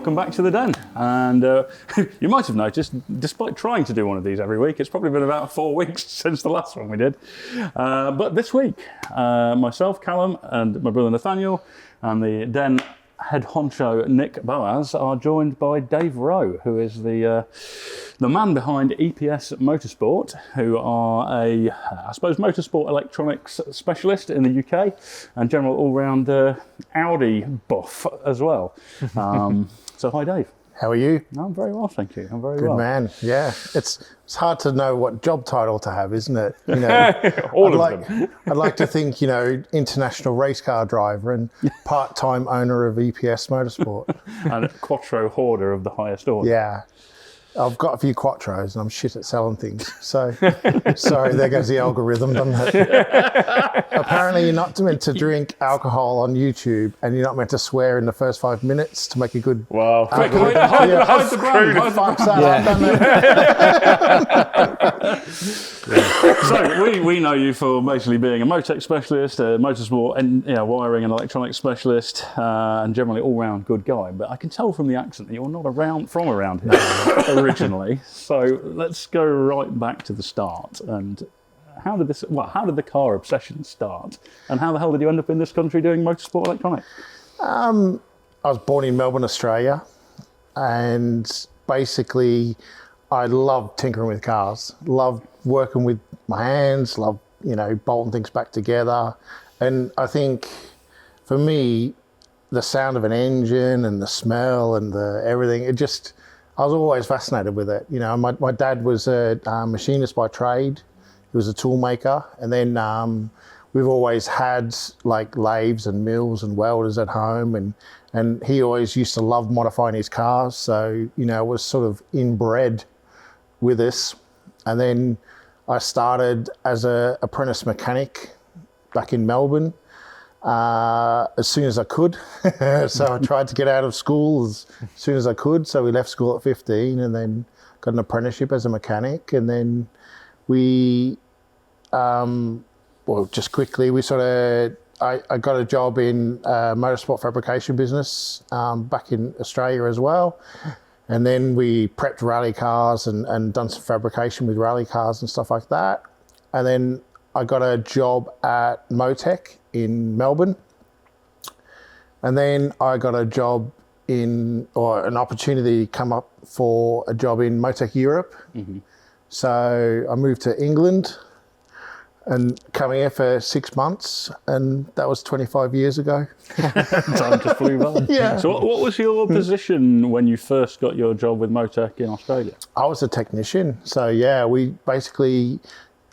welcome back to the Den. And you might have noticed, despite trying to do one of these every week, it's probably been about 4 weeks since the last one we did. But this week, myself, Callum, and my brother Nathaniel, and the Den head honcho Nick Boaz are joined by Dave Rowe, who is the man behind EPS Motorsport, who are a, I suppose, motorsport electronics specialist in the UK and general all-round Audi buff as well. So hi, Dave. How are you? I'm very well, thank you. I'm very well. Good man. Yeah, it's hard to know what job title to have, isn't it? You know, them. I'd like to think, you know, international race car driver and part-time owner of EPS Motorsport. And Quattro hoarder of the highest order. Yeah. I've got a few Quattros and I'm shit at selling things. So, sorry, there goes the algorithm, doesn't it? Apparently you're not meant to drink alcohol on YouTube and you're not meant to swear in the first 5 minutes to make a good Wow. algorithm. Hide the brand. It fucks that up, doesn't it? So we know you for basically being a Motec specialist, a motorsport and wiring and electronics specialist, and generally all-round good guy. But I can tell from the accent that you're not from around here originally. So let's go right back to the start. And how did the car obsession start? And how the hell did you end up in this country doing motorsport electronics? I was born in Melbourne, Australia, and basically I love tinkering with cars, love working with my hands, love, bolting things back together. And I think for me, the sound of an engine and the smell and the everything, I was always fascinated with it. My dad was a machinist by trade. He was a tool maker. And then we've always had like lathes and mills and welders at home. And he always used to love modifying his cars. So, it was sort of inbred with us. And then I started as an apprentice mechanic back in Melbourne as soon as I could. So I tried to get out of school as soon as I could. So we left school at 15 and then got an apprenticeship as a mechanic. And then we, just quickly, I got a job in motorsport fabrication business back in Australia as well. And then we prepped rally cars and done some fabrication with rally cars and stuff like that. And then I got a job at Motec in Melbourne. And then I got a job an opportunity come up for a job in Motec Europe. Mm-hmm. So I moved to England and come here for 6 months, and that was 25 years ago. Time just flew by. Yeah. So what was your position when you first got your job with Motec in Australia? I was a technician. So yeah, we basically,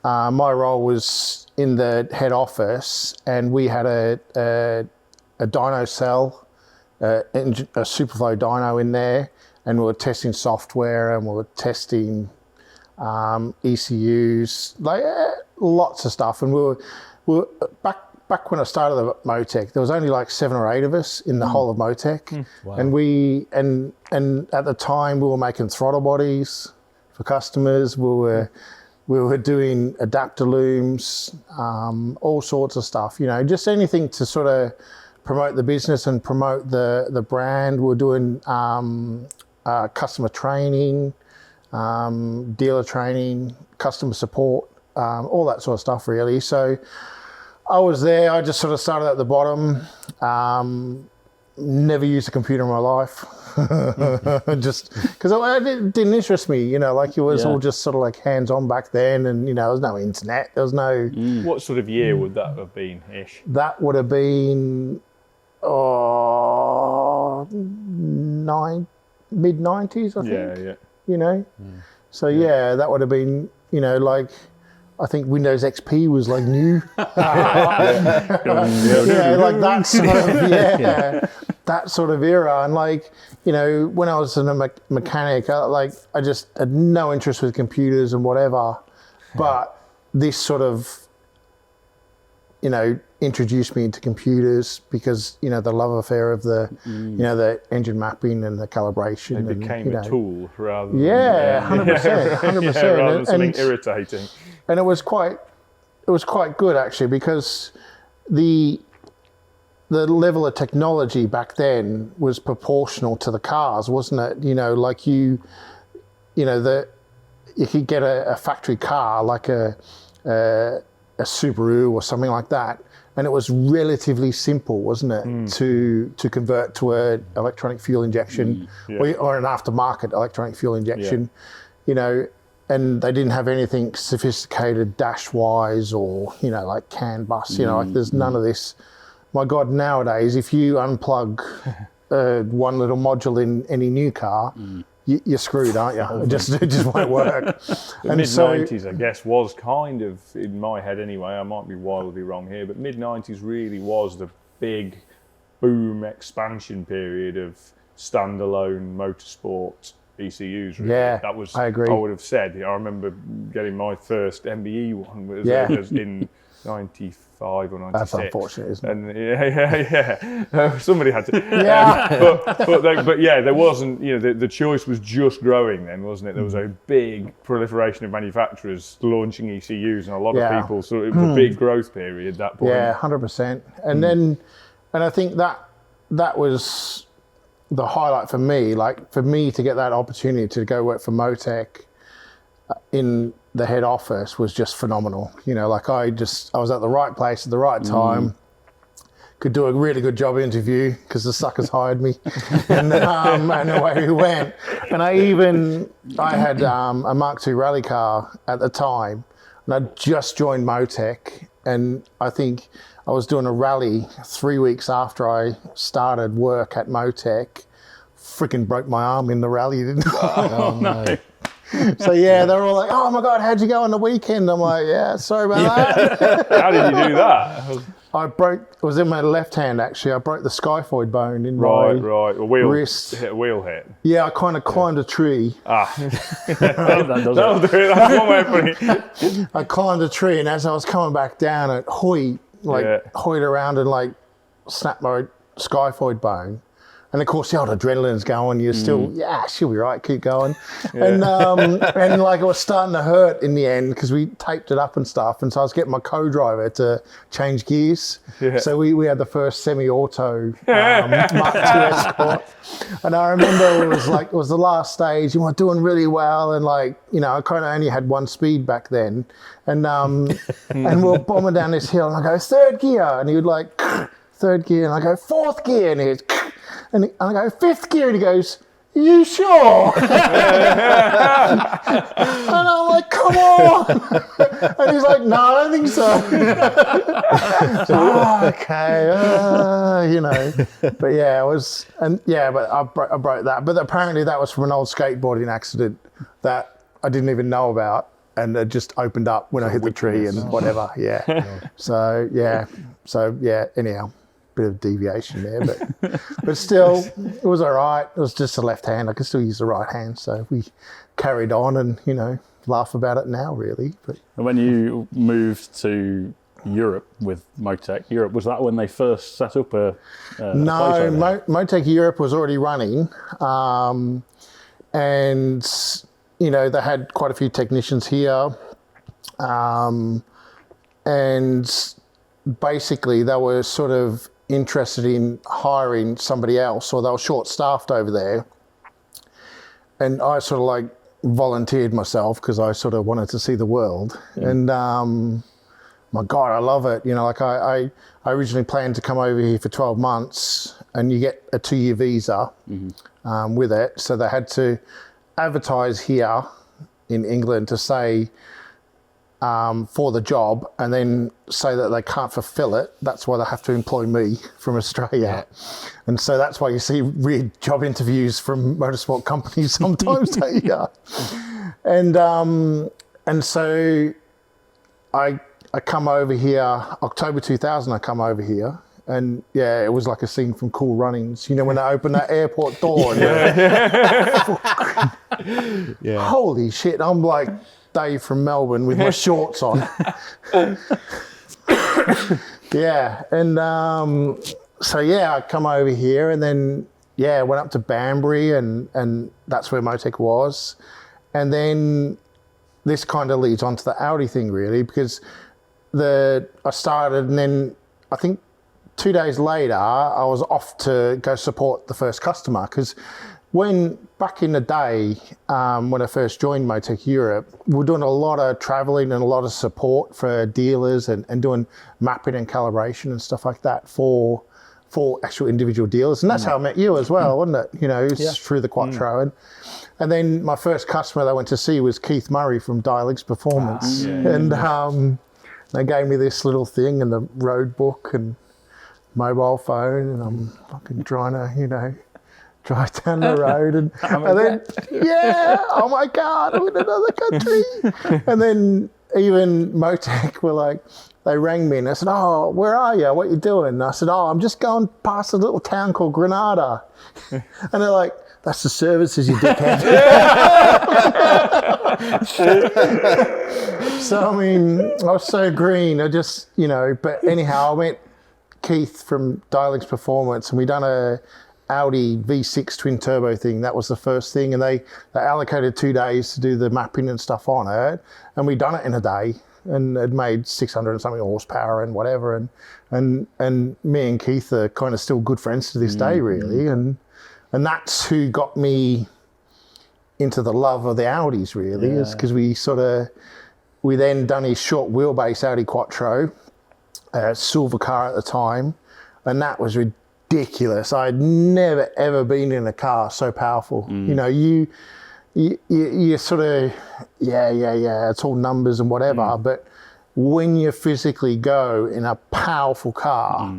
my role was in the head office, and we had a dyno cell, a Superflow dyno in there, and we were testing software and we were testing ECUs, like lots of stuff. And we were back when I started at Motec, there was only like 7 or 8 of us in the whole of Motec. Wow. And and at the time we were making throttle bodies for customers. We were doing adapter looms, all sorts of stuff. Just anything to sort of promote the business and promote the brand. We were doing customer training, dealer training, customer support, all that sort of stuff really. So I was there, I just sort of started at the bottom, never used a computer in my life, just because it didn't interest me, like it was all just sort of like hands-on back then, and there was no internet, there was no... What sort of year would that have been-ish? That would have been mid-90s, I think. Yeah. So yeah, that would have been, like, I think Windows XP was like new. Like that sort of, that sort of era. And like, when I was a mechanic, I just had no interest with computers and whatever. But this sort of, introduced me into computers because, the love affair of the, the engine mapping and the calibration. It became a tool rather than... 100%. Rather than something irritating. And it was quite good actually, because the the level of technology back then was proportional to the cars, wasn't it? You know, like you could get a factory car like a Subaru or something like that, and it was relatively simple, wasn't it, to convert to an electronic fuel injection or an aftermarket electronic fuel injection, you know, and they didn't have anything sophisticated dash-wise or, you know, like CAN bus, you know, like there's none of this. My God, nowadays, if you unplug one little module in any new car, you're screwed, aren't you? It just won't work. The mid-90s, I guess, was kind of, in my head anyway, I might be wildly wrong here, but mid-90s really was the big boom expansion period of standalone motorsport ECUs. Really. Yeah, that was, I agree. I would have said, I remember getting my first MBE one was in 95 or 96. That's unfortunate, isn't it? And somebody had to. Yeah. But yeah, there wasn't, you know, the choice was just growing then, wasn't it? There was a big proliferation of manufacturers launching ECUs, and a lot of people, so it was a big growth period at that point. Yeah, 100%. And I think that was the highlight for me. Like, for me to get that opportunity to go work for Motec in the head office was just phenomenal. You know, like I was at the right place at the right time, could do a really good job interview because the suckers hired me, and away we went. And I had a Mark II rally car at the time, and I just joined Motec, and I think I was doing a rally 3 weeks after I started work at Motec. Freaking broke my arm in the rally, didn't I? Oh, no. So yeah, they're all like, "Oh my God, how'd you go on the weekend?" I'm like, "Yeah, sorry about that." How did you do that? It was in my left hand actually. I broke the skyphoid bone in my A wheel wrist. Hit a wheel hit. Yeah, I kind of climbed a tree. That'll do it. That's one way of putting it. I climbed a tree, and as I was coming back down, it hoyed around and like snapped my skyphoid bone. And of course, the old adrenaline's going. You're still, she'll be right. Keep going. And like it was starting to hurt in the end because we taped it up and stuff. And so I was getting my co-driver to change gears. Yeah. So we had the first semi-auto Mark II Escort. And I remember it was the last stage. You were doing really well, and like, you know, I kind of only had one speed back then. And and we're bombing down this hill, and I go third gear, and he would like third gear, and I go fourth gear, and he goes. And I go, fifth gear, and he goes, "Are you sure?" And I'm like, "Come on." And he's like, "No, I don't think so." Okay, you know. But yeah, it was, but I broke that. But apparently that was from an old skateboarding accident that I didn't even know about. And it just opened up when I hit the tree and whatever, So anyhow. Bit of deviation there, but still, it was all right. It was just a left hand. I could still use the right hand, so we carried on and, you know, laugh about it now, really. But when you moved to Europe with Motec Europe, was that when they first set up a no, Motec Europe was already running, and you know, they had quite a few technicians here, and basically they were sort of interested in hiring somebody else, or they were short-staffed over there, and I sort of like volunteered myself because I sort of wanted to see the world. And my God, I love it. You know, like I originally planned to come over here for 12 months, and you get a 2-year visa with it, so they had to advertise here in England to say for the job, and then say that they can't fulfill it. That's why they have to employ me from Australia. And so that's why you see weird job interviews from motorsport companies sometimes, don't you? And so I come over here, October 2000, I come over here. And yeah, it was like a scene from Cool Runnings. You know, when they open that airport door. Holy shit, I'm like Dave from Melbourne with my shorts on. So I come over here, and then went up to Banbury, and that's where Motec was. And then this kind of leads on to the Audi thing, really, because I started, and then I think 2 days later, I was off to go support the first customer because back in the day, when I first joined Motec Europe, we were doing a lot of traveling and a lot of support for dealers and doing mapping and calibration and stuff like that for actual individual dealers. And that's how I met you as well, wasn't it? You know, through the Quattro. And then my first customer that I went to see was Keith Murray from Dialects Performance. And they gave me this little thing and the road book and mobile phone, and I'm fucking trying to, you know, drive down the road and then, oh my God, I'm in another country. And then even Motec were like, they rang me and they said, oh, where are you? What are you doing? And I said, oh, I'm just going past a little town called Granada. And they're like, that's the services, you dickhead. So, I mean, I was so green. I just, you know, but anyhow, I met Keith from Dialects Performance and we done a Audi V6 twin turbo thing. That was the first thing. And they allocated 2 days to do the mapping and stuff on it. And we done it in a day and it made 600 and something horsepower and whatever. And me and Keith are kind of still good friends to this day, really. And that's who got me into the love of the Audis, really, is because we then done his short wheelbase Audi Quattro, silver car at the time, and that was ridiculous. I'd never ever been in a car so powerful. You know, you sort of, it's all numbers and whatever, but when you physically go in a powerful car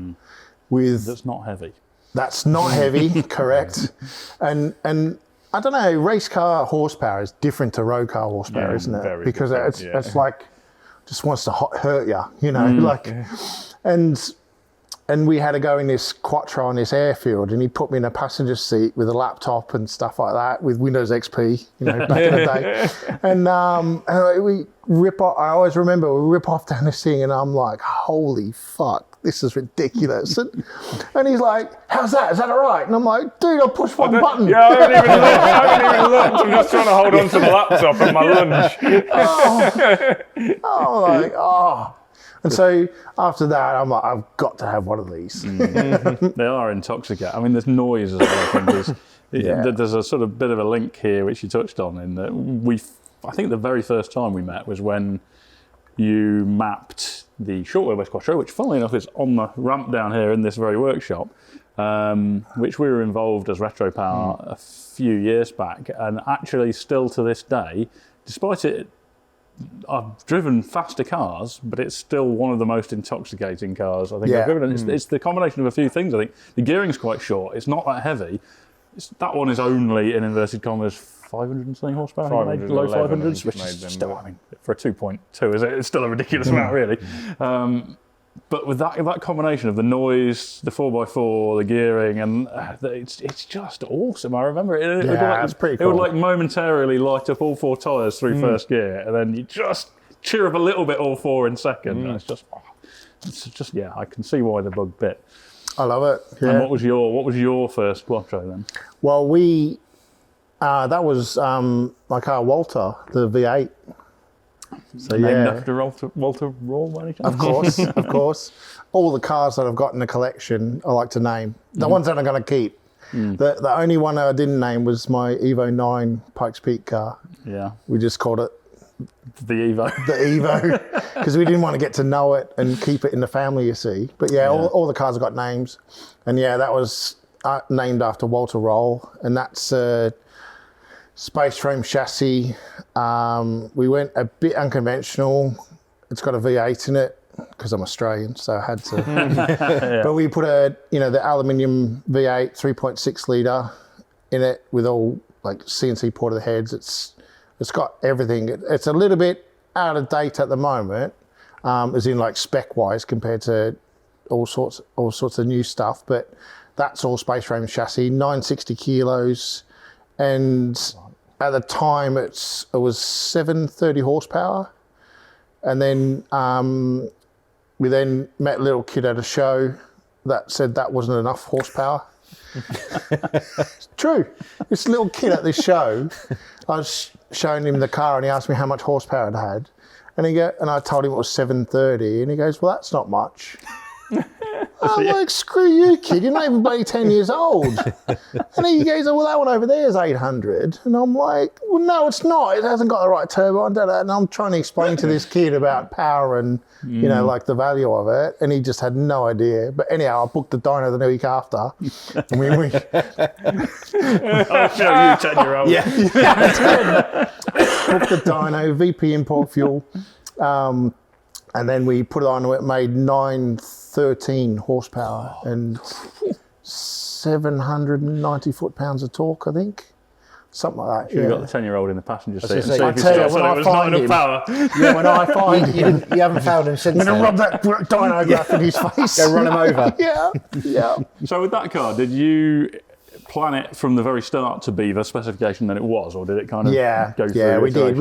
with... That's not heavy. That's not heavy, correct. And I don't know, race car horsepower is different to road car horsepower, isn't it? Because it's like, just wants to hurt you, you know, and we had to go in this Quattro on this airfield and he put me in a passenger seat with a laptop and stuff like that with Windows XP, you know, back in the day. And we rip off, I always remember we rip off down this thing and I'm like, holy fuck, this is ridiculous. And he's like, how's that? Is that all right? And I'm like, dude, I pushed one button. Yeah, I haven't even looked. I'm just trying to hold on to the laptop at my lunch. And so after that, I'm like, I've got to have one of these. They are intoxicating. I mean, there's noise as well. I think there's a sort of bit of a link here, which you touched on, in that I think the very first time we met was when you mapped the short wheelbase Quattro, which funnily enough is on the ramp down here in this very workshop, which we were involved as Retro Power a few years back, and actually still to this day, despite it, I've driven faster cars, but it's still one of the most intoxicating cars I think I've driven. It's the combination of a few things. I think the gearing's quite short. It's not that heavy. That one is only, in inverted commas, 500 and something horsepower, low 500s, which is still, I mean, for a 2.2, it's still a ridiculous amount, really. But with that combination of the noise, the 4x4, the gearing, and it's just awesome. I remember it. It's pretty cool. It would like momentarily light up all four tyres through first gear, and then you just cheer up a little bit all four in second. And it's just, I can see why the bug bit. I love it. Yeah. And what was your first Quattro then? Well, that was my car Walter, the V8. So named after Walter Rowe, by any chance? Of course. All the cars that I've got in the collection, I like to name. The ones that I'm going to keep. The only one that I didn't name was my Evo 9 Pikes Peak car. Yeah. We just called it the Evo. The Evo, because we didn't want to get to know it and keep it in the family, you see. But all the cars have got names. And that was named after Walter Rowe, and that's space frame chassis. We went a bit unconventional. It's got a V8 in it because I'm Australian, so I had to. But we put the aluminium V8 3.6 litre in it with all like CNC ported heads. It's got everything. It's a little bit out of date at the moment, as in like spec wise compared to all sorts of new stuff. But that's all space frame chassis, 960 kilos, and at the time it was 730 horsepower. And then we then met a little kid at a show that said that wasn't enough horsepower. It's true. This little kid at this show, I was showing him the car and he asked me how much horsepower it had. And I told him it was 730, and he goes, well, that's not much. I'm like, screw you, kid. You're not even bloody 10 years old. And he goes, well, that one over there is 800. And I'm like, well, no, it's not. It hasn't got the right turbo. And I'm trying to explain to this kid about power and, you know, like the value of it. And he just had no idea. But anyhow, I booked the dyno the week after. And we I'll show you 10-year-old. Yeah. Booked the dyno, VP import fuel. And then we put it on, it made 913 horsepower and 790 foot-pounds of torque, I think. Something like that. You've got the 10-year-old in the passenger seat. I tell you, when I find him, when I find him, You haven't found him since I'm going to then. rub that dyno graph in his face. Go run him over. Yeah. So with that car, did you plan it from the very start to be the specification that it was, or did it kind of go through? Yeah, we did.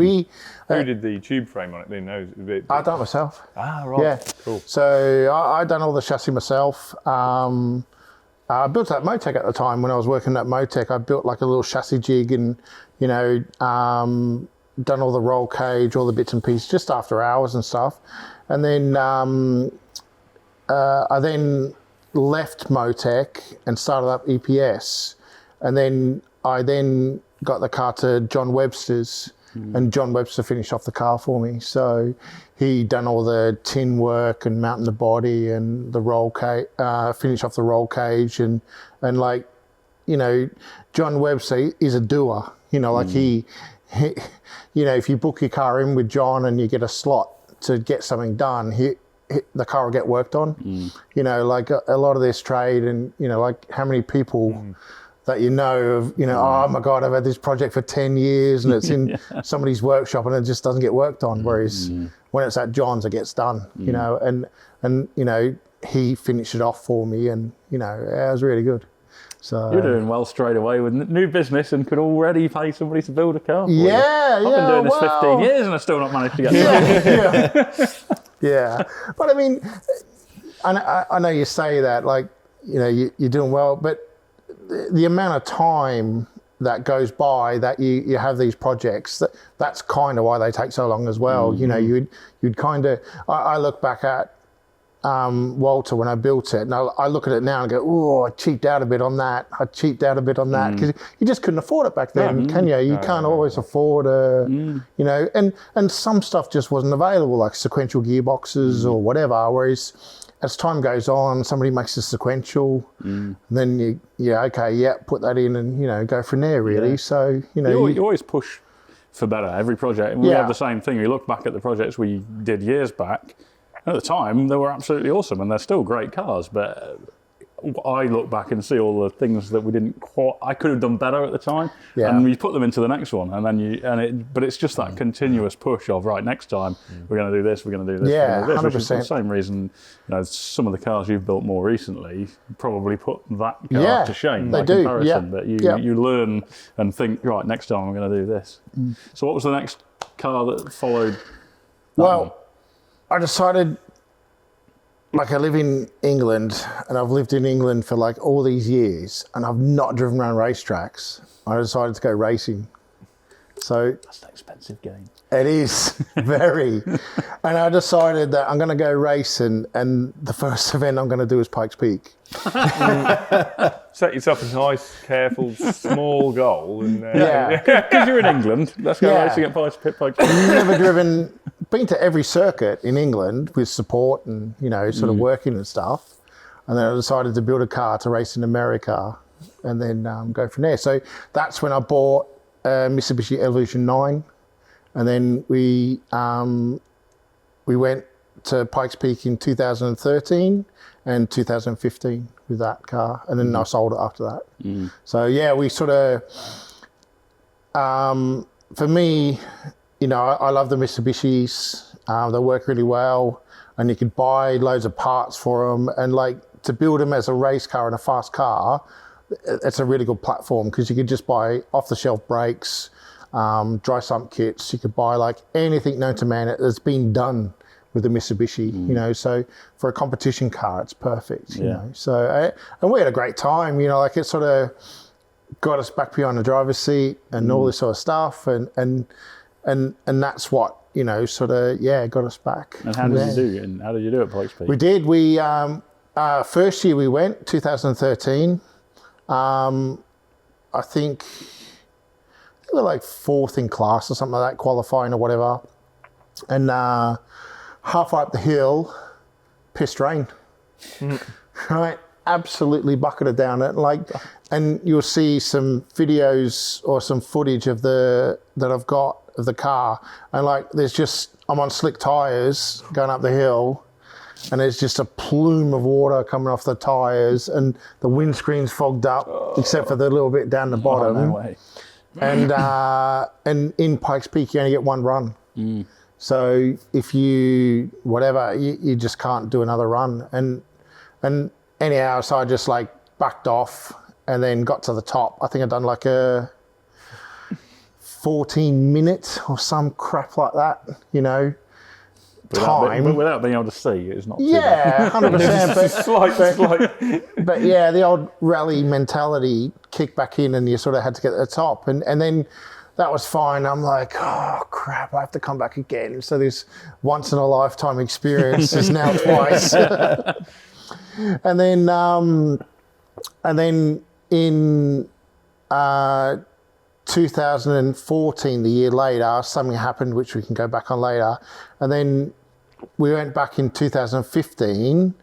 Who did the tube frame on it then? I done it myself. Ah, right. Yeah, Cool. So I done all the chassis myself. I built that Motec at the time when I was working at Motec. I built like a little chassis jig and, you know, done all the roll cage, all the bits and pieces just after hours and stuff. And then I then left Motec and started up EPS. And then I got the car to John Webster's. And John Webster finished off the car for me. So he done all the tin work and mounting the body and the roll cage, finish off the roll cage and like, you know, John Webster is a doer. You know, like he, you know, if you book your car in with John and you get a slot to get something done, the car will get worked on. You know, like a lot of this trade and, you know, like how many people that you know of, you know, oh my God, I've had this project for 10 years and it's in somebody's workshop and it just doesn't get worked on. Whereas when it's at John's, it gets done, you know, and, you know, he finished it off for me and, you know, it was really good. So you're doing well straight away with new business and could already pay somebody to build a car for you. Yeah, I've been doing this 15 years and I've still not managed to get it. Yeah. But I mean, I know you say that, like, you know, you're doing well, but the amount of time that goes by that you have these projects, that's kind of why they take so long as well. You know, you'd kind of, I look back at Walter when I built it and I look at it now and go, oh, I cheaped out a bit on that. Because you just couldn't afford it back then, can you? You can't always afford you know, and some stuff just wasn't available, like sequential gearboxes or whatever, whereas as time goes on, somebody makes a sequential, then put that in and, you know, go from there really. Yeah. So, you know. You always push for better, every project. And we have the same thing. We look back at the projects we did years back. At the time, they were absolutely awesome and they're still great cars, but I look back and see all the things that we didn't quite, I could have done better at the time, and you put them into the next one, and then but it's just that continuous push of, right, next time we're going to do this, we're going to do this, yeah, we're going to do this, 100%. which is the same reason, you know, some of the cars you've built more recently probably put that car to shame by comparison, but you learn and think, right, next time I'm going to do this. So what was the next car that followed? Well, I decided, like, I live in England and I've lived in England for like all these years and I've not driven around racetracks. I decided to go racing. So That's an expensive game. it is very. And I decided that I'm going to go racing and the first event I'm going to do is Pikes Peak. Set yourself a nice, careful, small goal. And, Because you're in England, let's go racing at Pikes Peak. Never been to every circuit in England with support and, you know, sort of working and stuff. And then I decided to build a car to race in America and then go from there. So that's when I bought a Mitsubishi Evolution 9. And then we went to Pikes Peak in 2013 and 2015 with that car. And then I sold it after that. So, yeah, we sort of, for me, you know, I love the Mitsubishis. They work really well and you could buy loads of parts for them. And like to build them as a race car and a fast car, it's a really good platform because you could just buy off-the-shelf brakes, dry sump kits. You could buy like anything known to man that's been done with the Mitsubishi, you know. So for a competition car, it's perfect, you know. So, and we had a great time, you know, like it sort of got us back behind the driver's seat and all this sort of stuff. And that's what, you know, sort of, got us back. And how did you do it? And how did you do at Pikes Peak? We did. We First year we went, 2013. I think we were like fourth in class or something like that, qualifying or whatever. And halfway up the hill, pissed rain. Right? Absolutely bucketed down it. And you'll see some videos or some footage of that I've got of the car. And I'm on slick tyres going up the hill. And there's just a plume of water coming off the tyres, and the windscreen's fogged up, except for the little bit down the bottom. No way. And in Pikes Peak, you only get one run. So if you just can't do another run. And anyhow, so I just backed off and then got to the top. I think I'd done like a 14 minutes or some crap like that, time. Without being able to see, it's not too Yeah, bad. 100%. But yeah, the old rally mentality kicked back in, and you sort of had to get to the top. And then that was fine. I'm like, oh crap, I have to come back again. So this once in a lifetime experience is now twice. And then in 2014, the year later, something happened which we can go back on later. And then we went back in 2015,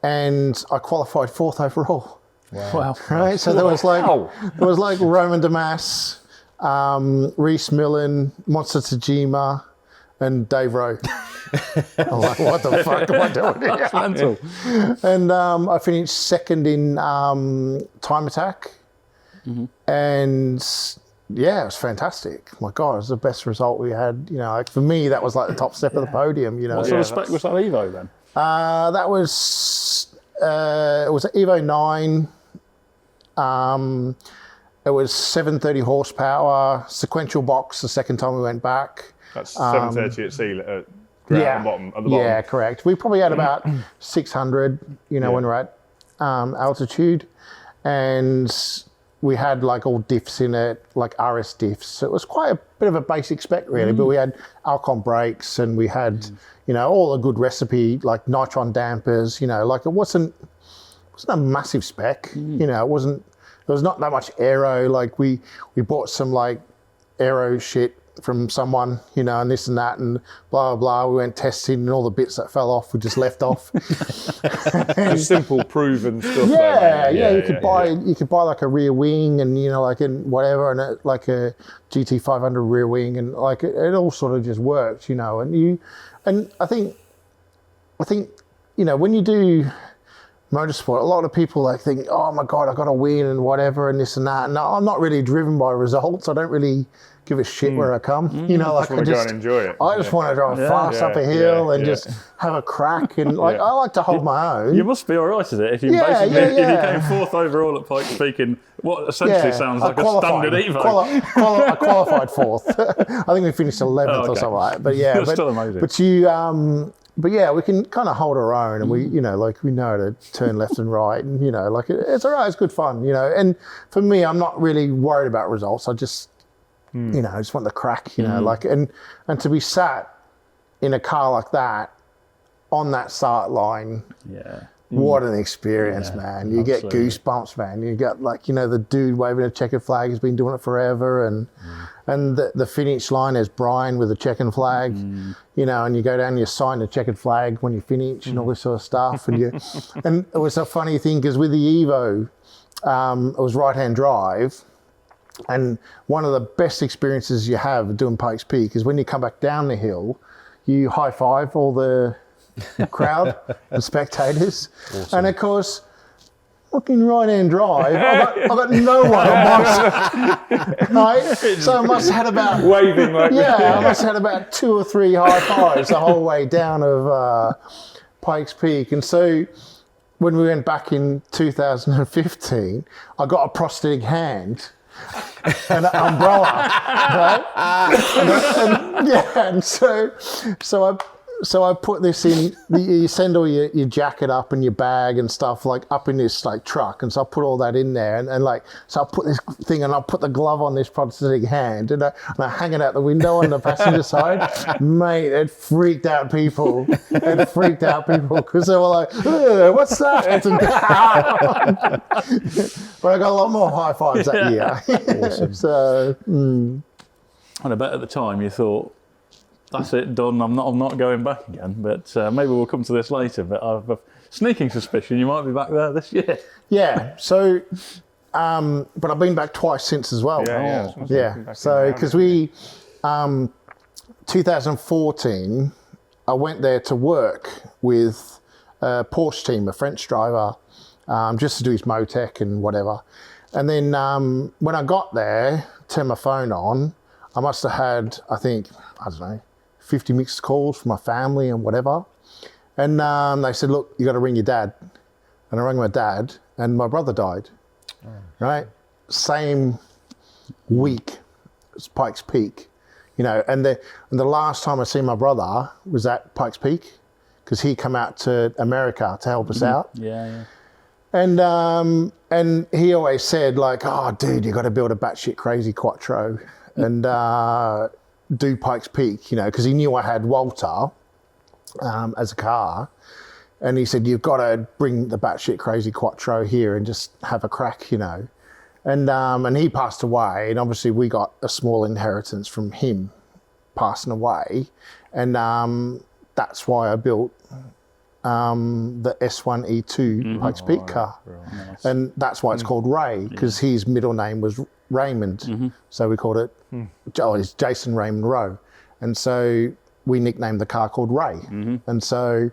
and I qualified fourth overall. Wow. Right, so there was Roman Damas, Reese Millen, Monster Tajima, and Dave Rowe. I'm like, what the fuck am I doing here? Mental. And I finished second in time attack, and yeah, it was fantastic. My God, it was the best result we had. For me, that was like the top step of the podium. What sort of spec was that Evo then? That was it was an Evo 9. It was 730 horsepower, sequential box the second time we went back. That's 730 at sea at the bottom. Yeah, correct. We probably had about 600, when we're at altitude, and we had all diffs in it, like RS diffs. So it was quite a bit of a basic spec really, but we had Alcon brakes, and we had, all a good recipe, like nitron dampers, it wasn't a massive spec, there was not that much aero. We bought some aero shit from someone, and this and that and blah, blah, blah. We went testing, and all the bits that fell off, we just left off. Just simple proven stuff. You could buy a rear wing, and, and whatever, and a GT500 rear wing, and it all sort of just worked, and I think, when you do motorsport, a lot of people think, oh my God, I got to win and whatever and this and that. No, I'm not really driven by results. I don't really give a shit where I come. I just want to go and enjoy it. I just want to drive fast up a hill and just have a crack. And I like to hold my own. You must be all right at it if you if you came fourth overall at Pikes Peak in what essentially sounds like a standard Evo. I qualified fourth. I think we finished 11th or something like that. But yeah, it's still amazing. But yeah, we can kind of hold our own, and we know how to turn left and right, and it's all right. It's good fun, And for me, I'm not really worried about results. I just, I just want the crack, and to be sat in a car like that on that start line. Yeah. What an experience, man. You get goosebumps, man. You got the dude waving a checkered flag who's been doing it forever, and the finish line is Brian with a checkered flag, and you go down and you sign the checkered flag when you finish and all this sort of stuff. And and it was a funny thing because with the Evo, it was right-hand drive, and one of the best experiences you have doing Pikes Peak is when you come back down the hill, you high-five all the crowd and spectators. Awesome. And of course, looking right-hand drive, I've got no one on my side. Right? So I must have had about waving I must have had about 2 or 3 high fives the whole way down of Pikes Peak. And so when we went back in 2015, I got a prosthetic hand and an umbrella, right? And so So I put this in, you send all your jacket up and your bag and stuff like up in this like truck. And so I put all that in there and like, so I put this thing and I put the glove on this prosthetic hand and I hang it out the window on the passenger side. Mate, it freaked out people. It freaked out people because they were like, what's that? But I got a lot more high fives that year. Awesome. So, And I bet at the time you thought, that's it, done. I'm not going back again. But maybe we'll come to this later. But I've a sneaking suspicion you might be back there this year. Yeah. So, but I've been back twice since as well. Yeah. So, because 2014, I went there to work with a Porsche team, a French driver, just to do his Motec and whatever. And then when I got there, turned my phone on, I must have had, I don't know, 50 mixed calls from my family and whatever. And they said, look, you got to ring your dad. And I rang my dad and my brother died, right? Same week as Pikes Peak, you know, and the last time I seen my brother was at Pikes Peak because he come out to America to help us out. Yeah. And he always said like, oh, dude, you got to build a batshit crazy Quattro and do Pikes Peak, you know, because he knew I had Walter as a car. And he said, you've got to bring the batshit crazy Quattro here and just have a crack, you know. And he passed away. And obviously we got a small inheritance from him passing away. And that's why I built the S1E2 Pikes Peak car. Nice. And that's why it's called Ray, because his middle name was Raymond. So we called it, it's Jason Raymond Rowe. And so we nicknamed the car called Ray. And so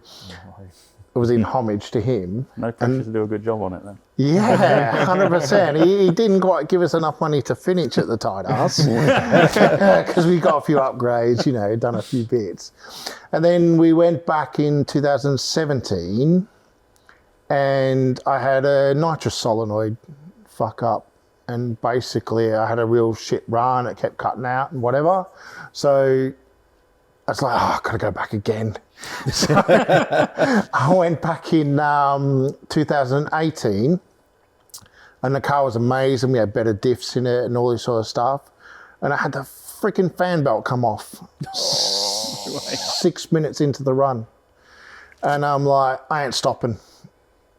it was in homage to him. No pressure to do a good job on it then. Yeah, 100%. He didn't quite give us enough money to finish at the tight ass because we got a few upgrades, you know, done a few bits. And then we went back in 2017 and I had a nitrous solenoid fuck up. And basically I had a real shit run. It kept cutting out and whatever. So I was like, oh, I've got to go back again. So I went back in 2018 and the car was amazing. We had better diffs in it and all this sort of stuff. And I had the freaking fan belt come off 6 minutes into the run. And I'm like, I ain't stopping.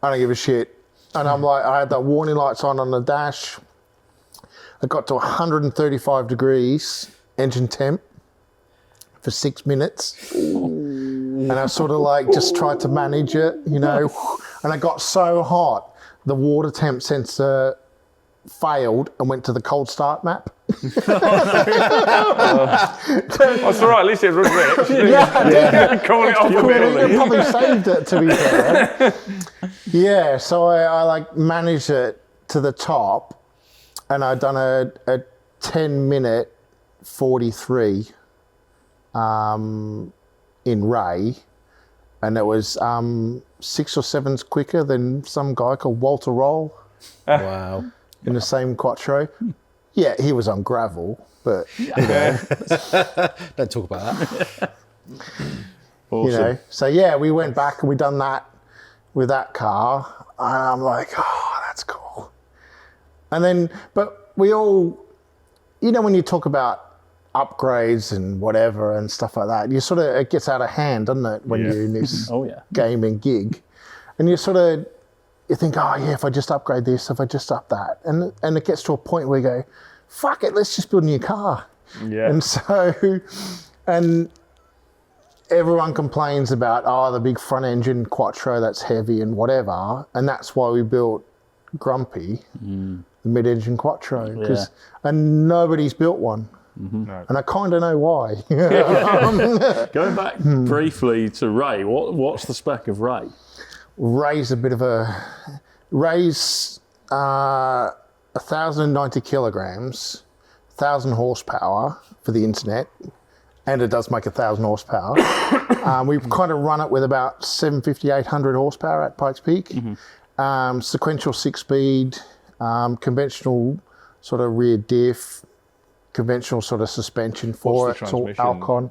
I don't give a shit. And I'm like, I had the warning lights on the dash. I got to 135 degrees engine temp for 6 minutes. And I sort of like just tried to manage it, you know. And I got so hot, the water temp sensor failed and went to the cold start map. That's all right, at least it was rich. Call it off It probably saved it, to be fair. Yeah, so I like managed it to the top and I'd done a 10-minute 43 in Ray, and it was 6 or 7 quicker than some guy called Walter Roll. Wow. In the same Quattro. Yeah, he was on gravel, but you know. Don't talk about that. Awesome. You know. So yeah, we went back and we done that with that car, and I'm like, oh, that's cool. And then, but we all, you know, when you talk about upgrades and whatever and stuff like that, you sort of, it gets out of hand, doesn't it, when you're in this gaming gig, and you sort of, you think, oh yeah, if I just upgrade this, if I just up that, and it gets to a point where you go, fuck it, let's just build a new car. And so, and everyone complains about, oh, the big front engine Quattro that's heavy and whatever, and that's why we built Grumpy, the mid-engine Quattro, and nobody's built one. No. And I kind of know why. Going back briefly to Ray, what's the spec of Ray? Ray's 1,090 kilograms, 1,000 horsepower for the internet, and it does make 1,000 horsepower. We've kind of run it with about 750, 800 horsepower at Pikes Peak. Sequential 6-speed, conventional sort of rear diff, conventional sort of suspension for it. It's all Alcon.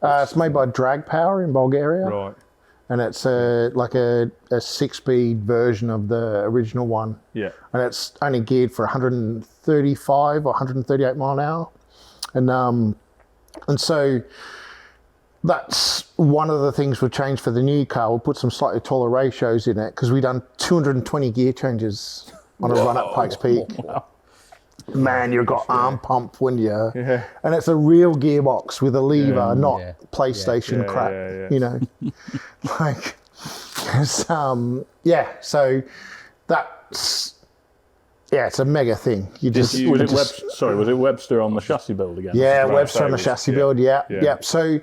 It's made by Drag Power in Bulgaria. Right. And it's like a 6-speed version of the original one. Yeah. And it's only geared for 135 or 138 mile an hour. And so that's one of the things we've changed for the new car. We'll put some slightly taller ratios in it because we've done 220 gear changes on a run at Pikes Peak. Wow. Man, you've got arm pump when you... Yeah. And it's a real gearbox with a lever, not PlayStation crap, you know. Like, so that's... Yeah, it's a mega thing. Was it Webster on the chassis build again? Yeah, Webster on the chassis build, yeah. So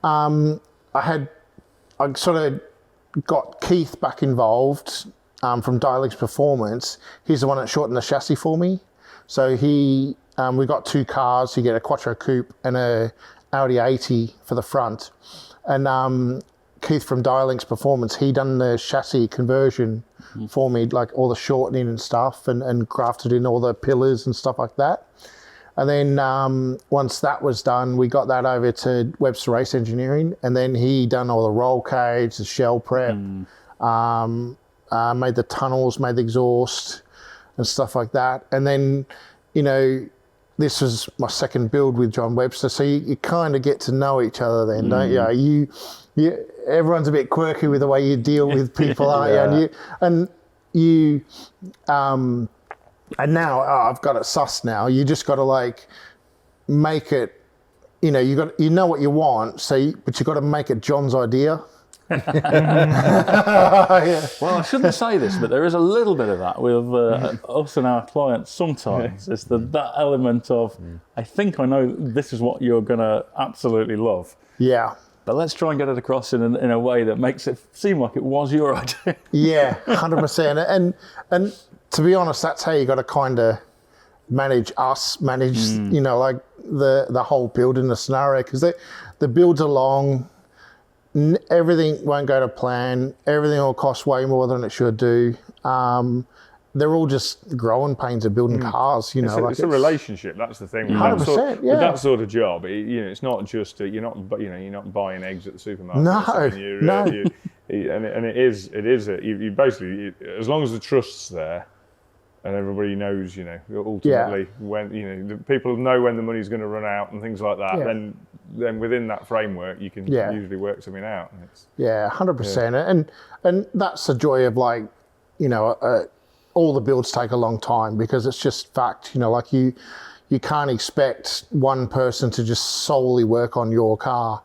I sort of got Keith back involved from Dialinx Performance. He's the one that shortened the chassis for me. So we got 2 cars. You get a Quattro Coupe and a Audi 80 for the front. And Keith from Dialinx Performance, he done the chassis conversion for me, like all the shortening and stuff, and grafted in all the pillars and stuff like that. And then once that was done, we got that over to Webster Race Engineering, and then he done all the roll cage, the shell prep, made the tunnels, made the exhaust and stuff like that. And then, you know, this was my second build with John Webster, so you kind of get to know each other then, don't you? Everyone's a bit quirky with the way you deal with people, aren't you? And now I've got it sussed now. You just got to like make it. You know what you want, but you got to make it John's idea. Well, I shouldn't say this, but there is a little bit of that with us and our clients sometimes. It's that element of, I think I know this is what you're going to absolutely love. Yeah. But let's try and get it across in a way that makes it seem like it was your idea. Yeah, 100%. And to be honest, that's how you got to kind of manage, you know, like the whole build in the scenario, because the builds are long. Everything won't go to plan. Everything will cost way more than it should do. They're all just growing pains of building cars, you know. It's a relationship. That's the thing. 100%, with that sort of job, it's not just you're not buying eggs at the supermarket. No. And it is. You basically, as long as the trust's there, and everybody knows, ultimately when the people know when the money's going to run out and things like that. Then within that framework, you can usually work something out. 100%. And that's the joy of all the builds take a long time because it's just fact. Like you can't expect one person to just solely work on your car.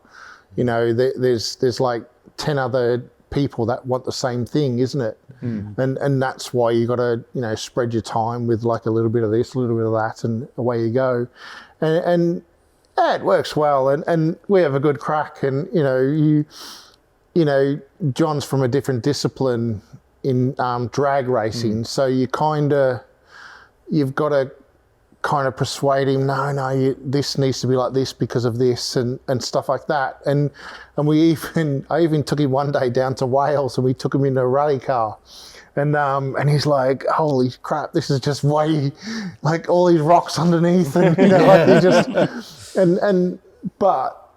There's like 10 other people that want the same thing, isn't it? And that's why you got to spread your time with like a little bit of this, a little bit of that, and away you go. And it works well, and we have a good crack. And John's from a different discipline in drag racing, so you've got to kind of persuade him, this needs to be like this because of this and stuff like that. And I even took him one day down to Wales, and we took him in a rally car, and he's like, holy crap, this is just way, like all these rocks underneath, and like he just but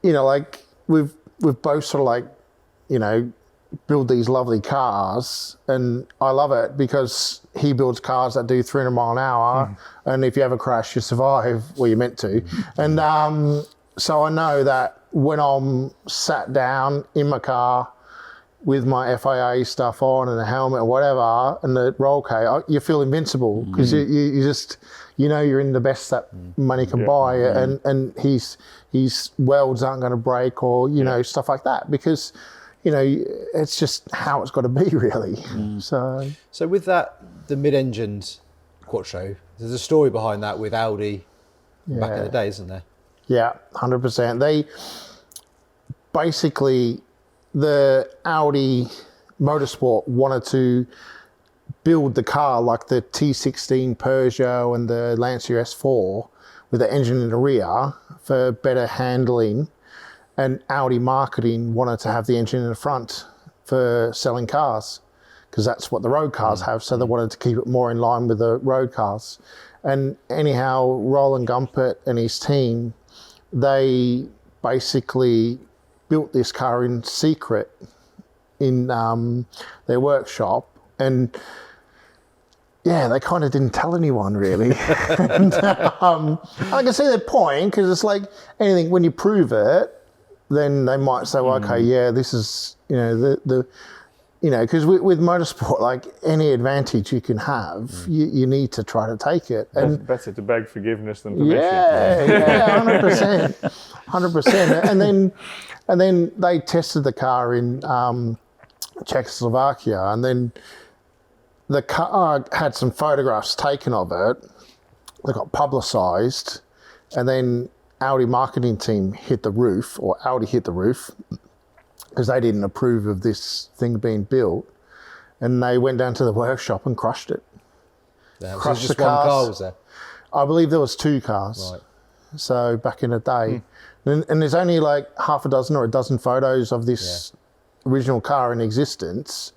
like we've both sort of like build these lovely cars, and I love it because he builds cars that do 300 mile an hour, and if you have a crash, you survive. Well, you're meant to. And so I know that when I'm sat down in my car with my FIA stuff on and a helmet or whatever, and the roll cage, you feel invincible because you just you're in the best that money can buy, and his welds aren't going to break or stuff like that because it's just how it's got to be, really. So with that, the mid-engined Quattro, there's a story behind that with Audi back in the day, isn't there? Yeah, 100%. They basically, the Audi Motorsport wanted to build the car like the T16 Peugeot and the Lancia S4 with the engine in the rear for better handling. And Audi marketing wanted to have the engine in the front for selling cars because that's what the road cars have. So they wanted to keep it more in line with the road cars. And anyhow, Roland Gumpert and his team, they basically built this car in secret in their workshop, and they kind of didn't tell anyone really. And, I can see their point, because it's like anything, when you prove it, then they might say, well, okay, yeah, this is, because with motorsport, like any advantage you can have, you need to try to take it. And better to beg forgiveness than permission. Yeah, 100%. And then they tested the car in Czechoslovakia, and then the car had some photographs taken of it. They got publicised, and then Audi marketing team hit the roof, or Audi hit the roof, because they didn't approve of this thing being built, and they went down to the workshop and crushed it. Crushed the cars. One car was there? I believe there was 2 cars. Right. So back in the day. And there's only like half a dozen or a dozen photos of this original car in existence.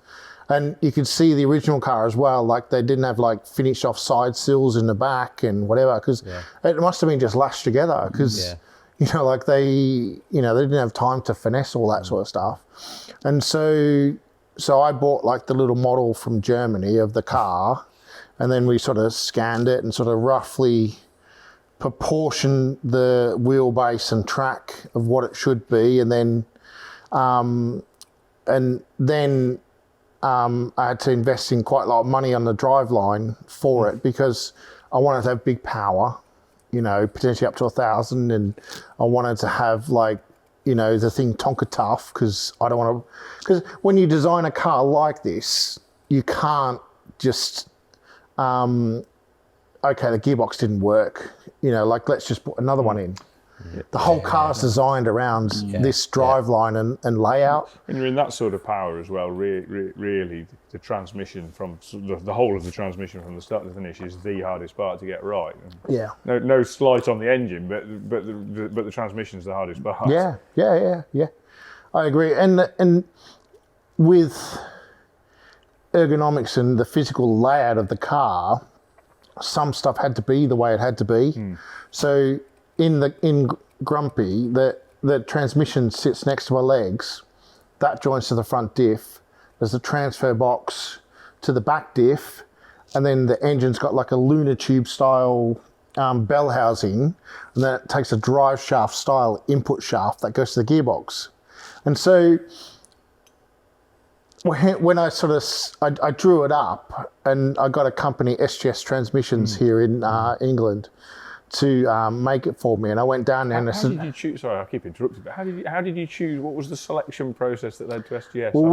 And you could see the original car as well, like they didn't have like finished off side sills in the back and whatever, because it must have been just lashed together, because like they didn't have time to finesse all that sort of stuff. And so I bought like the little model from Germany of the car, and then we sort of scanned it and sort of roughly proportioned the wheelbase and track of what it should be, and then I had to invest in quite a lot of money on the driveline for it, because I wanted to have big power, potentially up to 1,000, and I wanted to have like, the thing Tonka tough, because I don't want to, because when you design a car like this, you can't just, the gearbox didn't work, like let's just put another one in. The whole car's designed around this driveline and layout. And you're in that sort of power as well. Really, the transmission from the whole of the transmission from the start to the finish is the hardest part to get right. No slight on the engine, but the transmission's the hardest part. Yeah. I agree. And with ergonomics and the physical layout of the car, some stuff had to be the way it had to be. So in Grumpy, the transmission sits next to my legs. That joins to the front diff. There's a transfer box to the back diff, and then the engine's got like a lunar tube style bell housing, and then it takes a drive shaft style input shaft that goes to the gearbox. And so when I I drew it up, and I got a company, SGS Transmissions, here in England, to make it for me, and I went down there and I said, how did you choose? Sorry, I keep interrupting, but how did you choose? What was the selection process that led to SGS? Well,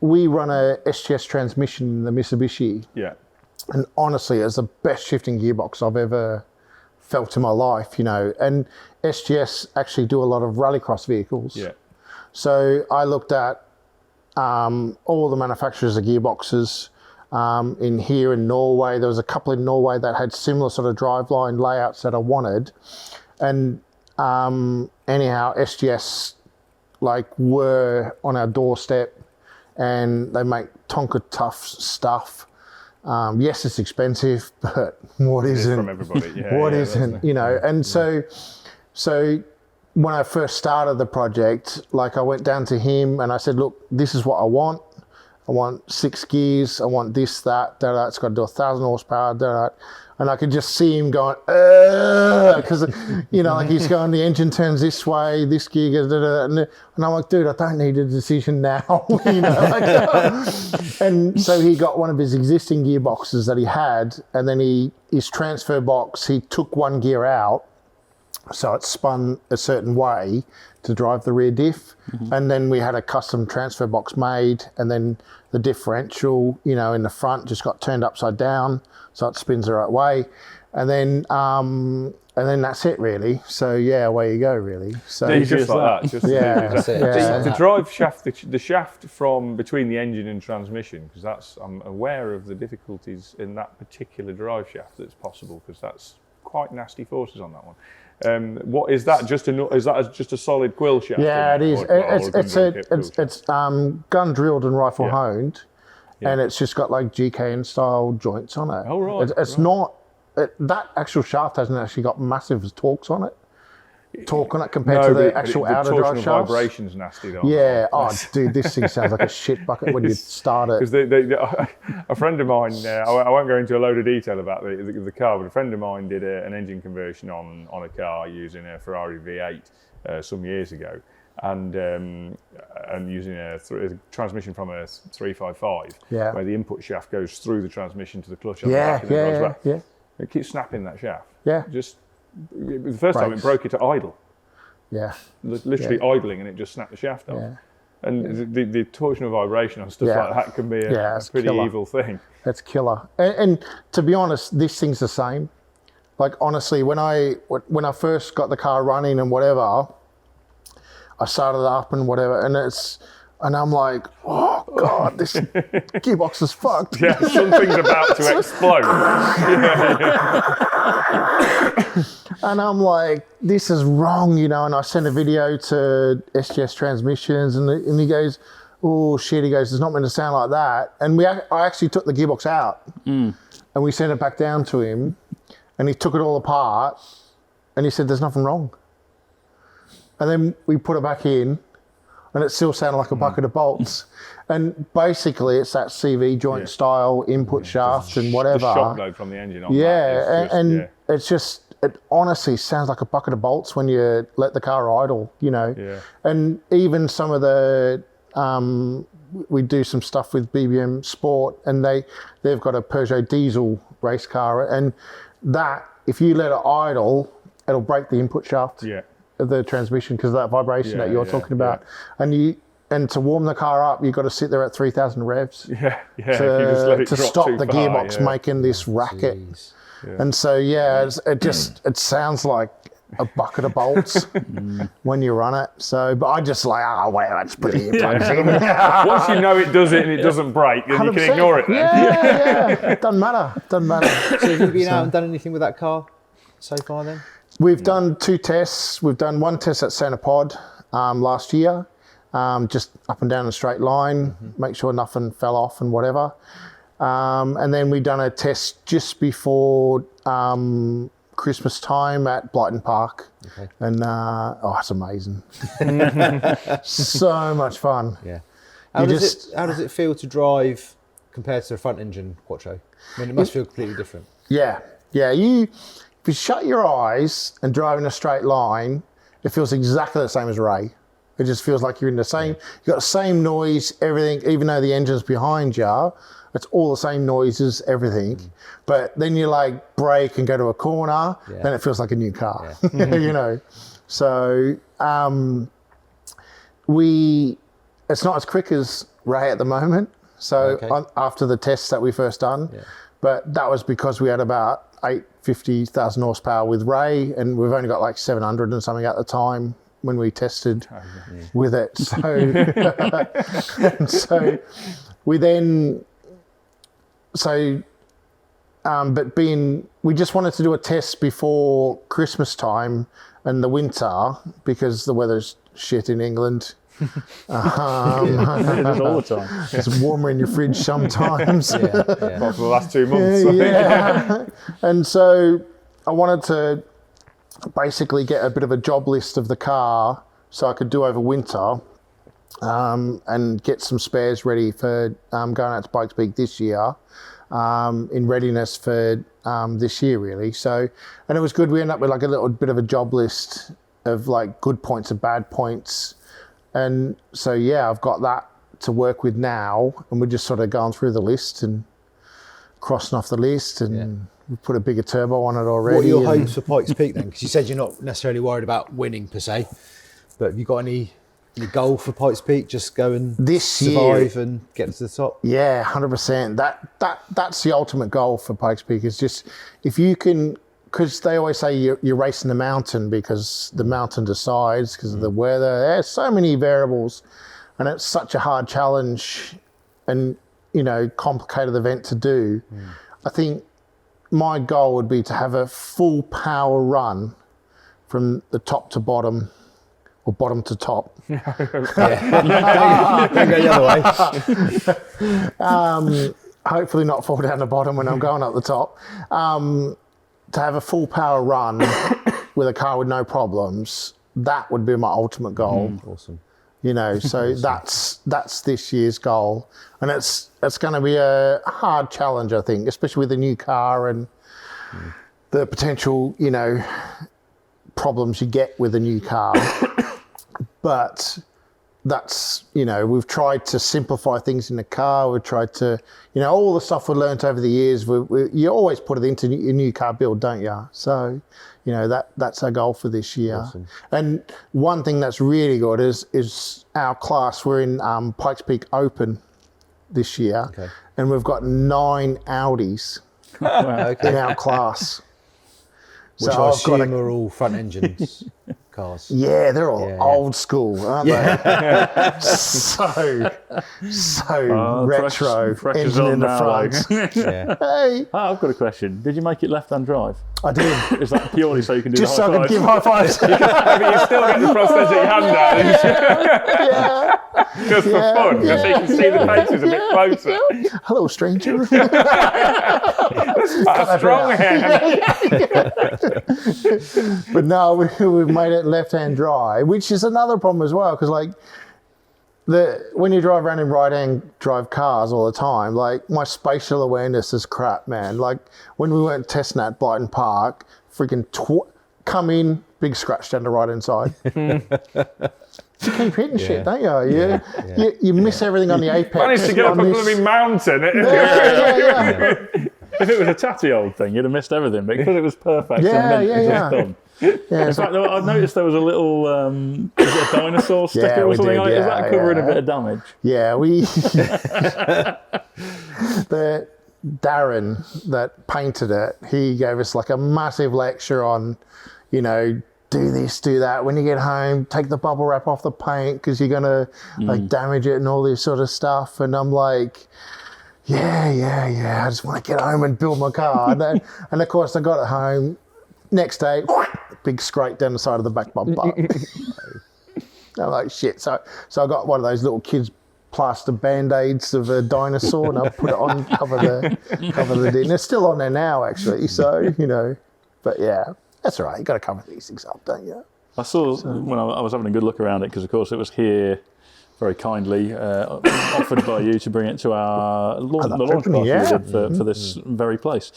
we run a SGS transmission in the Mitsubishi. Yeah. And honestly, it's the best shifting gearbox I've ever felt in my life, And SGS actually do a lot of rallycross vehicles. Yeah. So I looked at all the manufacturers of gearboxes. In Norway, there was a couple in Norway that had similar sort of driveline layouts that I wanted, and anyhow, SGS were on our doorstep, and they make Tonka tough stuff. Yes, it's expensive, but what isn't? From everybody, what isn't? And so when I first started the project, I went down to him and I said, look, this is what I want. I want 6 gears. I want this, that. It's got to do 1,000 horsepower. And I could just see him going, because he's going, the engine turns this way, this gear goes, and I'm like, dude, I don't need a decision now. And so he got one of his existing gearboxes that he had, and then his transfer box, he took one gear out, so it spun a certain way to drive the rear diff. And then we had a custom transfer box made, and then the differential, in the front just got turned upside down, so it spins the right way. And then that's it really. So away you go really. So just like that. That's it. The drive shaft, the shaft from between the engine and transmission, because I'm aware of the difficulties in that particular drive shaft that's possible, because that's quite nasty forces on that one. What is that? Is that just a solid quill shaft? Yeah, it is. It's gun drilled and rifle honed, and it's just got GKN style joints on it. Oh right. It's not that actual shaft hasn't actually got massive torques on it. torque on it compared to the actual outer drive torsional shafts? vibration's nasty though. Yeah. Oh, dude, this thing sounds like a shit bucket when you start it. Because a friend of mine, I won't go into a load of detail about the car, but a friend of mine did an engine conversion on a car using a Ferrari V8 some years ago, and using a transmission from a 355, where the input shaft goes through the transmission to the clutch on the back, and it goes back. It keeps snapping that shaft. Yeah. Just the first time it broke it at idle. Yeah. Literally idling, and it just snapped the shaft off. Yeah. And the torsional vibration on stuff like that can be a pretty killer. evil thing. That's killer. And to be honest, this thing's the same. Like honestly, when I first got the car running and whatever, I started it up and whatever, and I'm like, oh God, this gearbox is fucked. Yeah, something's about to explode. And I'm like, this is wrong, you know. And I sent a video to SGS Transmissions, and he goes, oh shit, he goes, it's not meant to sound like that. And I actually took the gearbox out, and we sent it back down to him, and he took it all apart, and he said, there's nothing wrong. And then we put it back in, and it still sounded like a bucket of bolts. And basically, it's that CV joint style input shaft and whatever. The shock load from the engine on that. It's just, it honestly sounds like a bucket of bolts when you let the car idle, you know. Yeah. And even some of the, we do some stuff with BBM Sport, and they've got a Peugeot diesel race car, and that, if you let it idle, it'll break the input shaft. Yeah. Of the transmission because of that vibration that you're talking about, and to warm the car up, you've got to sit there at 3,000 revs to stop the gearbox making this racket. And so it sounds like a bucket of bolts when you run it. So, but I just like, let's put the earplugs in. Once you know it does it and it doesn't break, then you can ignore it. Then. Yeah, doesn't matter. So have you been out and done anything with that car so far then? We've done 2 tests. We've done 1 test at Santa Pod last year, just up and down a straight line, make sure nothing fell off and whatever. And then we've done a test just before Christmas time at Blyton Park. Okay. And it's amazing. So much fun. Yeah. How does it feel to drive compared to a front engine Quattro? I mean, it must feel completely different. Yeah. If you shut your eyes and drive in a straight line, it feels exactly the same as Ray. It just feels like you're in the same, you've got the same noise, everything, even though the engine's behind you, it's all the same noises, everything. But then you like brake and go to a corner, then it feels like a new car, you know. So it's not as quick as Ray at the moment. So after the tests that we first done, but that was because we had about 850,000 horsepower with Ray, and we've only got like 700 and something at the time when we tested with it. So, we just wanted to do a test before Christmas time and the winter because the weather's shit in England. It is all the time. It's warmer in your fridge sometimes. Apart from the last 2 months. And so I wanted to basically get a bit of a job list of the car so I could do over winter and get some spares ready for going out to Pikes Peak this year in readiness for this year really. So, and it was good. We ended up with like a little bit of a job list of like good points and bad points. And so, I've got that to work with now, and we're just sort of going through the list and crossing off the list, and we put a bigger turbo on it already. What are your hopes for Pikes Peak then? Because you said you're not necessarily worried about winning per se, but have you got any goal for Pikes Peak? Just go and survive and get to the top? Yeah, 100%. That's the ultimate goal for Pikes Peak, is just if you can... Because they always say you're racing the mountain because the mountain decides because of the weather. There's so many variables, and it's such a hard challenge and, you know, complicated event to do. I think my goal would be to have a full power run from the top to bottom or bottom to top. Don't go the other way. Hopefully not fall down the bottom when I'm going up the top. To have a full power run with a car with no problems, that would be my ultimate goal. Awesome. You know, so that's this year's goal, and it's going to be a hard challenge, I think, especially with a new car and the potential, you know, problems you get with a new car. But that's, you know, we've tried to simplify things in the car. We've tried to, you know, all the stuff we've learned over the years. You always put it into your new car build, don't you? So, you know, that's our goal for this year. Awesome. And one thing that's really good is our class. We're in Pikes Peak Open this year, and we've got 9 Audis in our class. Which I assume are all front engines cars. Yeah, they're all old school, aren't they? so retro. Engine in the front. Hey. Oh, I've got a question. Did you make it left-hand drive? I did. Is that purely so you can do Just the high so I could fives? give high fives. But you still get the prosthetic hand out. Just for fun, just so you can see the faces a bit closer. Hello, stranger. A strong hand. But no, we've made it left-hand drive, which is another problem as well, because like when you drive around in right-hand drive cars all the time, like my spatial awareness is crap, man. Like when we went testing at Brighton Park, freaking come in, big scratch down the right-hand side. You keep hitting shit, don't you? You miss everything on the apex. Managed to get up a blooming mountain. If it was a tatty old thing, you'd have missed everything. But because it was perfect, Yeah, and yeah, yeah. done. Yeah, In fact, I noticed there was a little was it a dinosaur sticker or we something did, like that. Is yeah, that covering yeah. a bit of damage? Yeah, the Darren that painted it, he gave us like a massive lecture on, you know, do this, do that. When you get home, take the bubble wrap off the paint because you're gonna like damage it and all this sort of stuff. And I'm like, yeah. I just want to get home and build my car. And of course, I got it home. Next day, big scrape down the side of the back bumper. I'm like, shit. So I got one of those little kids' plaster band-aids of a dinosaur, and I put it on, cover the dent. It's still on there now, actually. So, you know, but yeah, that's all right. You got to cover these things up, don't you? I saw when I was having a good look around it because, of course, it was here very kindly offered by you to bring it to our the launch party we did for this very place.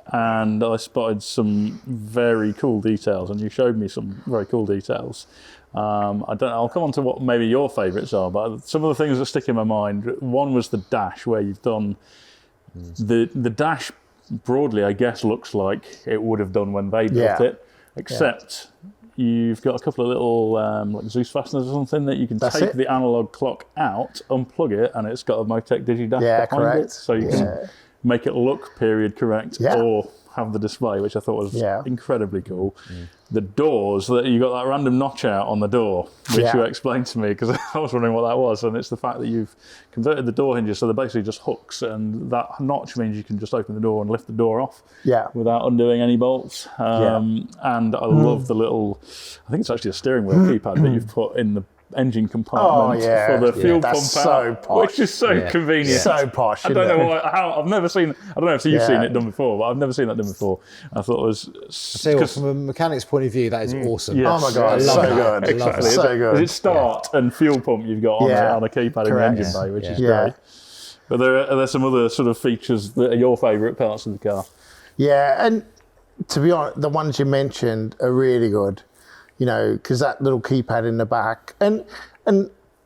And I spotted some very cool details, and you showed me some very cool details. I'll come on to what maybe your favourites are, but some of the things that stick in my mind. One was the dash, where you've done the dash broadly, I guess, looks like it would have done when they built it, except you've got a couple of little like Zeus fasteners or something that you can take the analog clock out, unplug it, and it's got a Motec DigiDash behind it, so you can make it look period correct or have the display, which I thought was incredibly cool. The doors, that you got that random notch out on the door, which you explained to me because I was wondering what that was, and it's the fact that you've converted the door hinges so they're basically just hooks, and that notch means you can just open the door and lift the door off without undoing any bolts. And I love the little, I think it's actually a steering wheel keypad that you've put in the engine compartment for the fuel pump out, which is so convenient. So posh. I don't know how I've never seen. I don't know if you've seen it done before, but I've never seen that done before. I thought it was. So from a mechanic's point of view, that is awesome. Yes. Oh my god, I love so that. good. Exactly. So good. Is it start and fuel pump you've got on a keypad in the engine bay, which is great. But are there some other sort of features that are your favourite parts of the car? Yeah, and to be honest, the ones you mentioned are really good. You know, because that little keypad in the back, and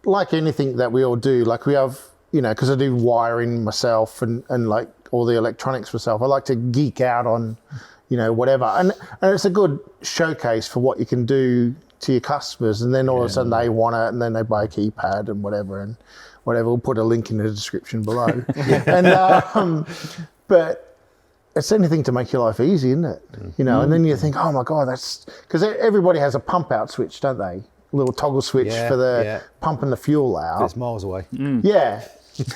like anything that we all do, like we have, you know, because I do wiring myself and like all the electronics myself, I like to geek out on, you know, whatever. And it's a good showcase for what you can do to your customers. And then all of a sudden they want it, and then they buy a keypad and whatever. We'll put a link in the description below. But it's anything to make your life easy, isn't it? You know, and then you think, oh my God, that's, because everybody has a pump out switch, don't they? Little toggle switch for the pumping the fuel out. It's miles away. Yeah.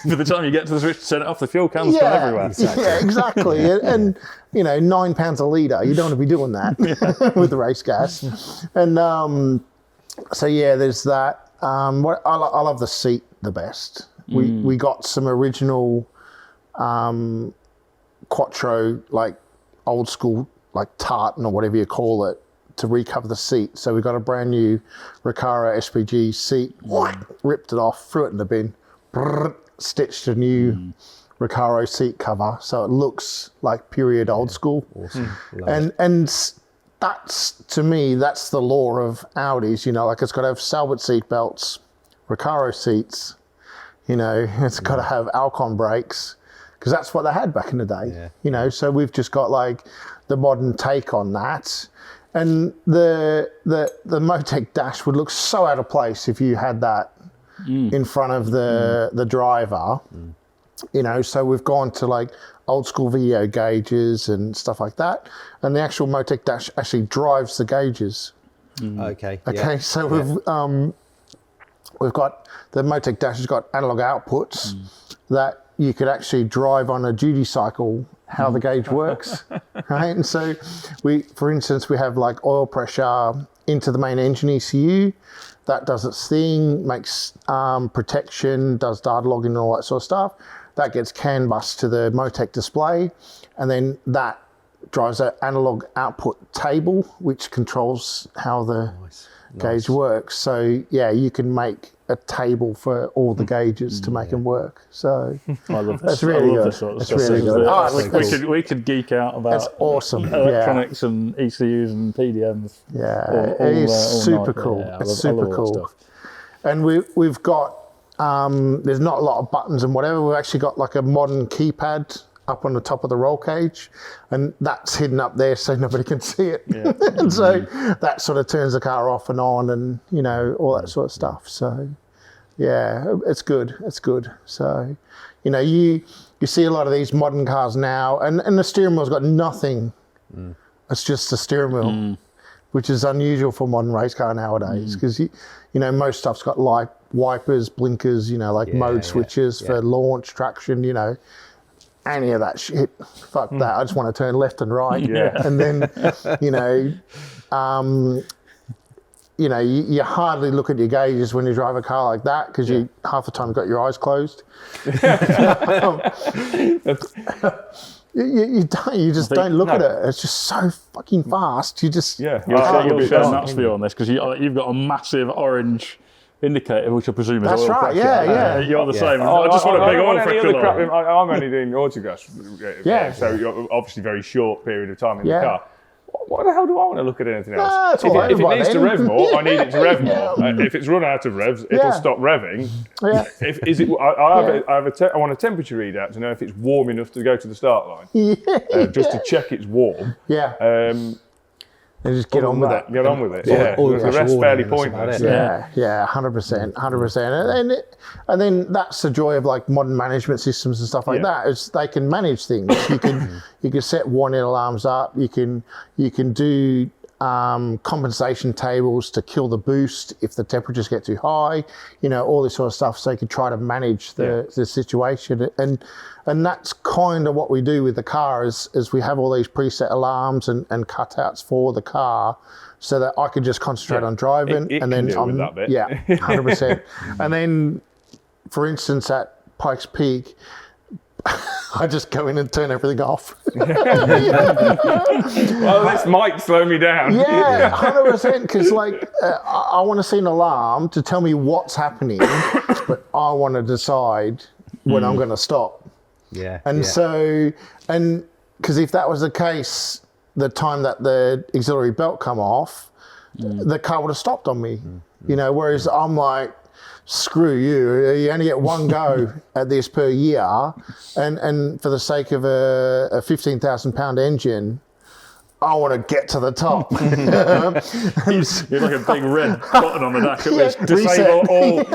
By the time you get to the switch to turn it off, the fuel can's gone everywhere. Exactly. Yeah, exactly. and you know, £9 a litre, you don't want to be doing that with the race gas. And so yeah, there's that. What I love the seat the best. We got some original Quattro, like old school, like tartan or whatever you call it, to recover the seat. So we got a brand new Recaro SPG seat, ripped it off, threw it in the bin, stitched a new Recaro seat cover, so it looks like period old school. Awesome. And that's, to me, that's the law of Audis. You know, like it's got to have Salvert seat belts, Recaro seats. You know, it's got to have Alcon brakes, because that's what they had back in the day. Yeah. You know, so we've just got like the modern take on that. And the Motec dash would look so out of place if you had that in front of the driver. You know, so we've gone to like old school video gauges and stuff like that. And the actual Motec dash actually drives the gauges. Okay. Okay, so we've got the Motec dash has got analog outputs that you could actually drive on a duty cycle how the gauge works, right? And so for instance, we have like oil pressure into the main engine ECU. That does its thing, makes protection, does data logging and all that sort of stuff. That gets CAN bus to the Motec display, and then that drives an analog output table, which controls how the gauge works. So yeah, you can make a table for all the gauges to make them work. So I love that's really good. It's really good. We could geek out about That's awesome. electronics and ECUs and PDMs. Yeah, it is super cool. Yeah, It's super cool. And we've got there's not a lot of buttons and whatever. We've actually got like a modern keypad up on the top of the roll cage, and that's hidden up there so nobody can see it. Yeah. And so that sort of turns the car off and on, and you know, all that sort of stuff. So yeah, it's good. It's good. So you know, you see a lot of these modern cars now, and the steering wheel's got nothing. It's just a steering wheel, which is unusual for a modern race car nowadays, because you know, most stuff's got like wipers, blinkers, you know, like mode switches for launch, traction, you know. Any of that shit, fuck that. I just want to turn left and right, and then, you hardly look at your gauges when you drive a car like that, because you half the time got your eyes closed. You just don't look at it. It's just so fucking fast. You just you'll share Matt's view on this, because you've got a massive orange indicator, which I presume is that's oil right. pressure. You're the same. I just want a big oil pressure. I'm only doing autographs. So you're obviously very short period of time in the car. What the hell do I want to look at anything else? If it needs to rev more, I need it to rev more. If it's run out of revs, it'll stop revving. I want a temperature readout to know if it's warm enough to go to the start line. Just to check it's warm. And just get on with it. Get on with it. The rest fairly pointless. 100%. And then that's the joy of like modern management systems and stuff like that, is they can manage things. You can set warning alarms up. You can do compensation tables to kill the boost if the temperatures get too high. You know, all this sort of stuff. So you can try to manage the situation. And that's kind of what we do with the car, is we have all these preset alarms and cutouts for the car, so that I can just concentrate on driving. And then I'm that bit. 100%. And then, for instance, at Pikes Peak, I just go in and turn everything off. Well, this might slow me down. 100%. Because I want to see an alarm to tell me what's happening, but I want to decide when I'm going to stop. So because if that was the case, the time that the auxiliary belt come off, the car would have stopped on me. You know, whereas I'm like, screw you, you only get one go at this per year, and for the sake of a 15,000-pound engine, I want to get to the top. You're like a big red button on the dash.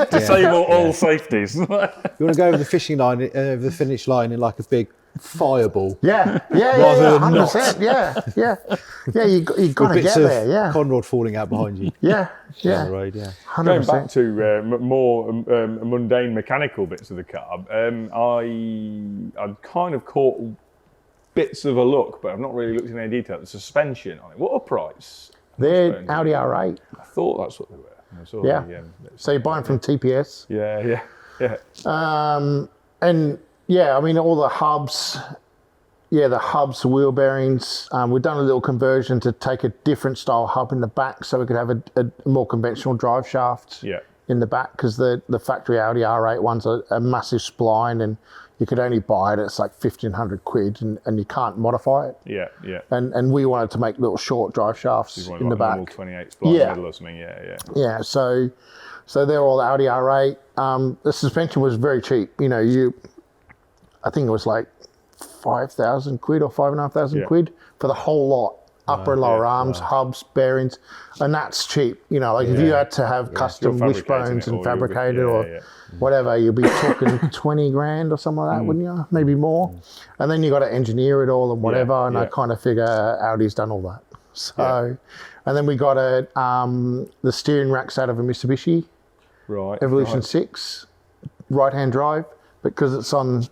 Disable all safeties. You want to go over the fishing line, over the finish line in like a big fireball. 100%. You got to get there. Conrod falling out behind you. On the road, 100%. Going back to more mundane mechanical bits of the car, I'd kind of caught bits of a look, but I've not really looked in any detail. The suspension on it. What a price! They're Audi R8. I thought that's what they were. So you're buying from TPS. Yeah. And I mean, all the hubs the hubs, the wheel bearings. We've done a little conversion to take a different style hub in the back so we could have a more conventional drive shaft in the back, because the factory Audi R8 one's a massive spline, and you could only buy it. It's like 1,500 quid, and you can't modify it. Yeah, yeah. And we wanted to make little short drive shafts in the back. 28 spline in the middle or something. Yeah. Yeah. So they're all Audi R8. The suspension was very cheap. You know, I think it was like 5,000 quid or 5,500 quid for the whole lot. Upper and lower arms, hubs, bearings, and that's cheap. You know, like if you had to have custom wishbones and fabricated or whatever, you'd be talking 20 grand or something like that, wouldn't you? Maybe more. And then you got to engineer it all and whatever. And I kind of figure Audi's done all that. So, and then we got the steering racks out of a Mitsubishi Evolution 6, right-hand drive, because it's on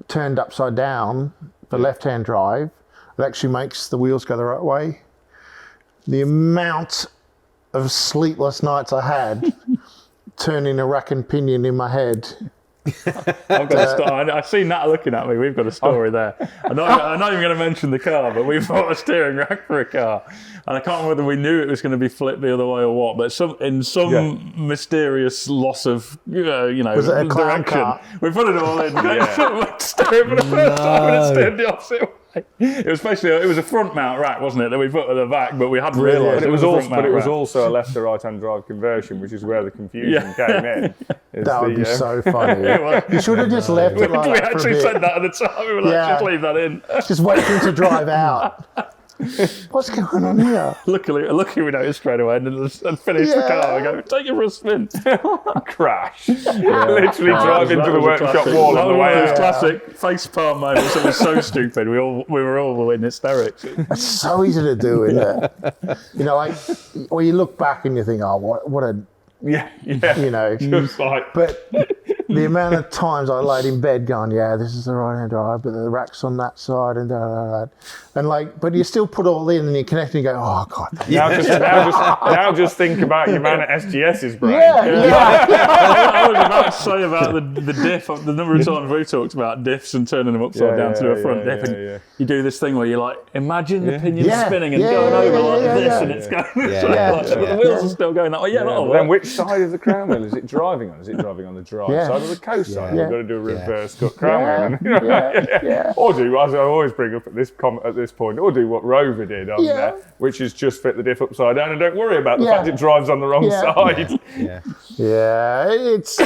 turned upside down for left-hand drive. It actually makes the wheels go the right way. The amount of sleepless nights I had turning a rack and pinion in my head. I've got a story. I've seen Nat looking at me. We've got a story there. I'm not even going to mention the car, but we bought a steering rack for a car, and I can't remember whether we knew it was going to be flipped the other way or what. But in some mysterious loss of was it a clown car? We put it all in. Steering for the first time, and it steered the opposite way. It was a front mount rack, wasn't it, that we put at the back, but we hadn't realised it was also a left to right hand drive conversion, which is where the confusion came in. That would be so funny. You should have just left it like we that actually said that at the time. We were like, just leave that in. Just wait for him to drive out. What's going on here? Luckily we noticed straight away and finished the car. We go, take it for a spin. Crash. Literally drive into the workshop wall on the way out. Classic face palm moments. It was so stupid. We were all in hysterics. It's so easy to do, isn't it? You know, like when you look back and you think, oh, what a you know, just like. But the amount of times I laid in bed going, this is the right-hand drive, but the rack's on that side, and and like, but you still put all in, and you connect, and you go, oh god. Now just think about your man at SGS's brain. I was about to say about the diff. The number of times we talked about diffs and turning them upside down to do a front diff, and you do this thing where you like imagine the pinion spinning and going over like this, and it's going. The wheels are still going that way. Then which side of the crown wheel is it driving on? Is it driving on the drive side or the coast side? You've got to do a reverse cut crown wheel. Or do, as I always bring up at this point, or do what Rover did on there, which is just fit the diff upside down and don't worry about the fact it drives on the wrong side. It's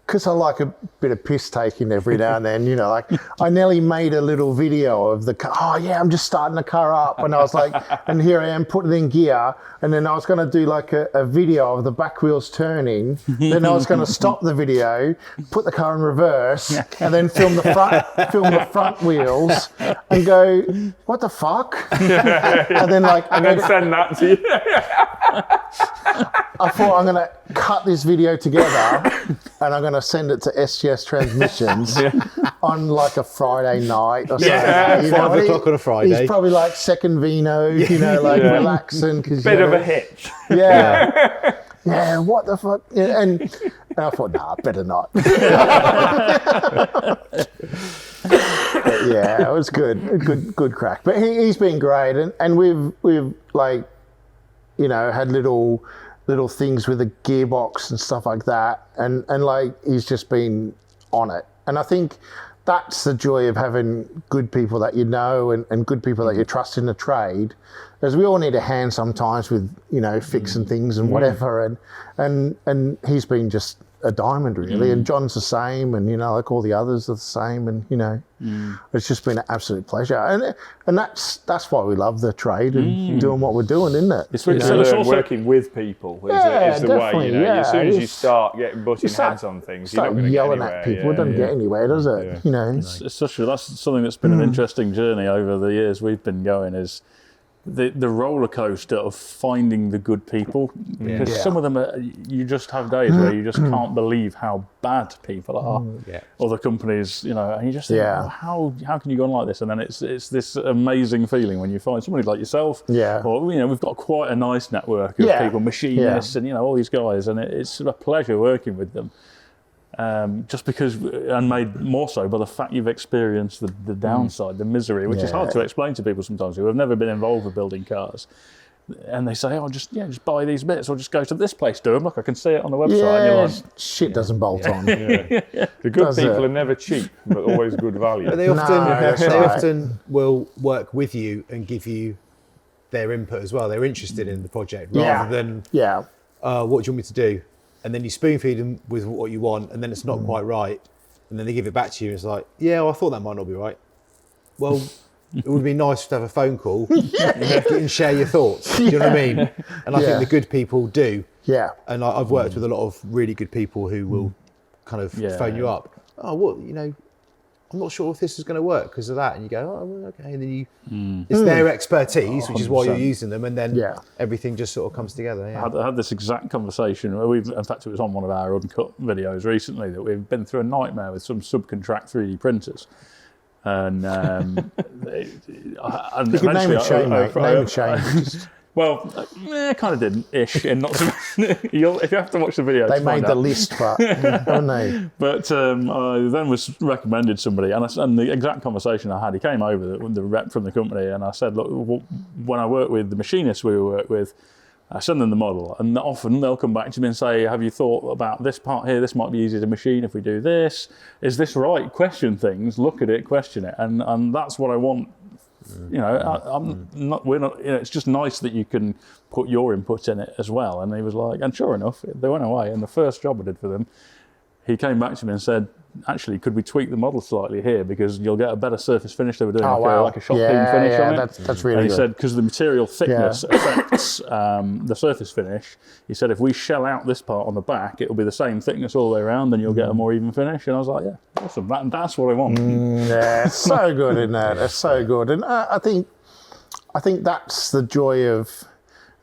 because I like a bit of piss taking every now and then, you know, like I nearly made a little video of the car. Oh yeah, I'm just starting the car up. And I was like, and here I am putting it in gear. And then I was going to do like a video of the back wheels turning. Then I was going to stop the video, put the car in reverse, and then film the front wheels and go, what the fuck? And then send that to you. I thought I'm going to cut this video together and I'm going to send it to SGS Transmissions on like a Friday night or something. 5 o'clock on a Friday. He's probably like second vino, you know, like relaxing. Bit of a hitch. Yeah, what the fuck? Yeah, and I thought, nah, better not. But yeah, it was good crack. But he's been great, and we've like, you know, had little things with the gearbox and stuff like that, and like he's just been on it. And I think that's the joy of having good people that you know and good people that you trust in the trade, as we all need a hand sometimes with, you know, fixing things and whatever, and he's been just a diamond really, and John's the same, and you know, like all the others are the same, and you know, it's just been an absolute pleasure, and that's why we love the trade and doing what we're doing, isn't it? It's really working with people is the way, you know. As soon as you start butting heads on things, you're not going to yelling get anywhere. at people. It doesn't get anywhere, does it? You know, that's something that's been an interesting journey over the years we've been going, is the roller coaster of finding the good people, because some of them you just have days where you just can't believe how bad people are, or the companies, you know, and you just think, oh, how can you go on like this? And then it's this amazing feeling when you find somebody like yourself, or you know, we've got quite a nice network of people, machinists, and you know, all these guys, and it's a pleasure working with them. just because, and made more so by the fact you've experienced the downside, the misery, which is hard to explain to people sometimes who have never been involved with building cars. And they say, "Oh, just buy these bits, or just go to this place, do them. Look, I can see it on the website." Yeah, and you're like, shit doesn't bolt on. The good people are never cheap, but always good value. But they often will work with you and give you their input as well. They're interested in the project rather than what do you want me to do? And then you spoon feed them with what you want, and then it's not quite right, and then they give it back to you. And it's like, yeah, well, I thought that might not be right. Well, it would be nice to have a phone call and share your thoughts. Do you know what I mean? And I think the good people do. Yeah. And I've worked with a lot of really good people who will kind of phone you up. Oh, what, I'm not sure if this is going to work because of that. And you go, oh, well, okay. And then it's their expertise, which is why you're using them. And then everything just sort of comes together. Yeah. I had this exact conversation. In fact, it was on one of our uncut videos recently that we've been through a nightmare with some subcontract 3D printers. And you can name and shame, mate. Name and shame. Well, kind of didn't-ish. In not to, if you have to watch the video, they made the list, but don't they? But I then was recommended somebody, and the exact conversation I had, he came over, the rep from the company, and I said, look, when I work with the machinists we work with, I send them the model, and often they'll come back to me and say, have you thought about this part here? This might be easier to machine if we do this. Is this right? Question things, look at it, question it, and that's what I want. I'm not. We're not. It's just nice that you can put your input in it as well. And he was like, and sure enough, they went away. And the first job I did for them, he came back to me and said, actually, could we tweak the model slightly here because you'll get a better surface finish. They were doing like a shot peen finish on it. That's really and good. He said because the material thickness affects the surface finish. He said if we shell out this part on the back, it'll be the same thickness all the way around, then you'll get a more even finish. And I was like, yeah, awesome. That's what I want. Yeah, it's so good in that. It's so good, and I think that's the joy of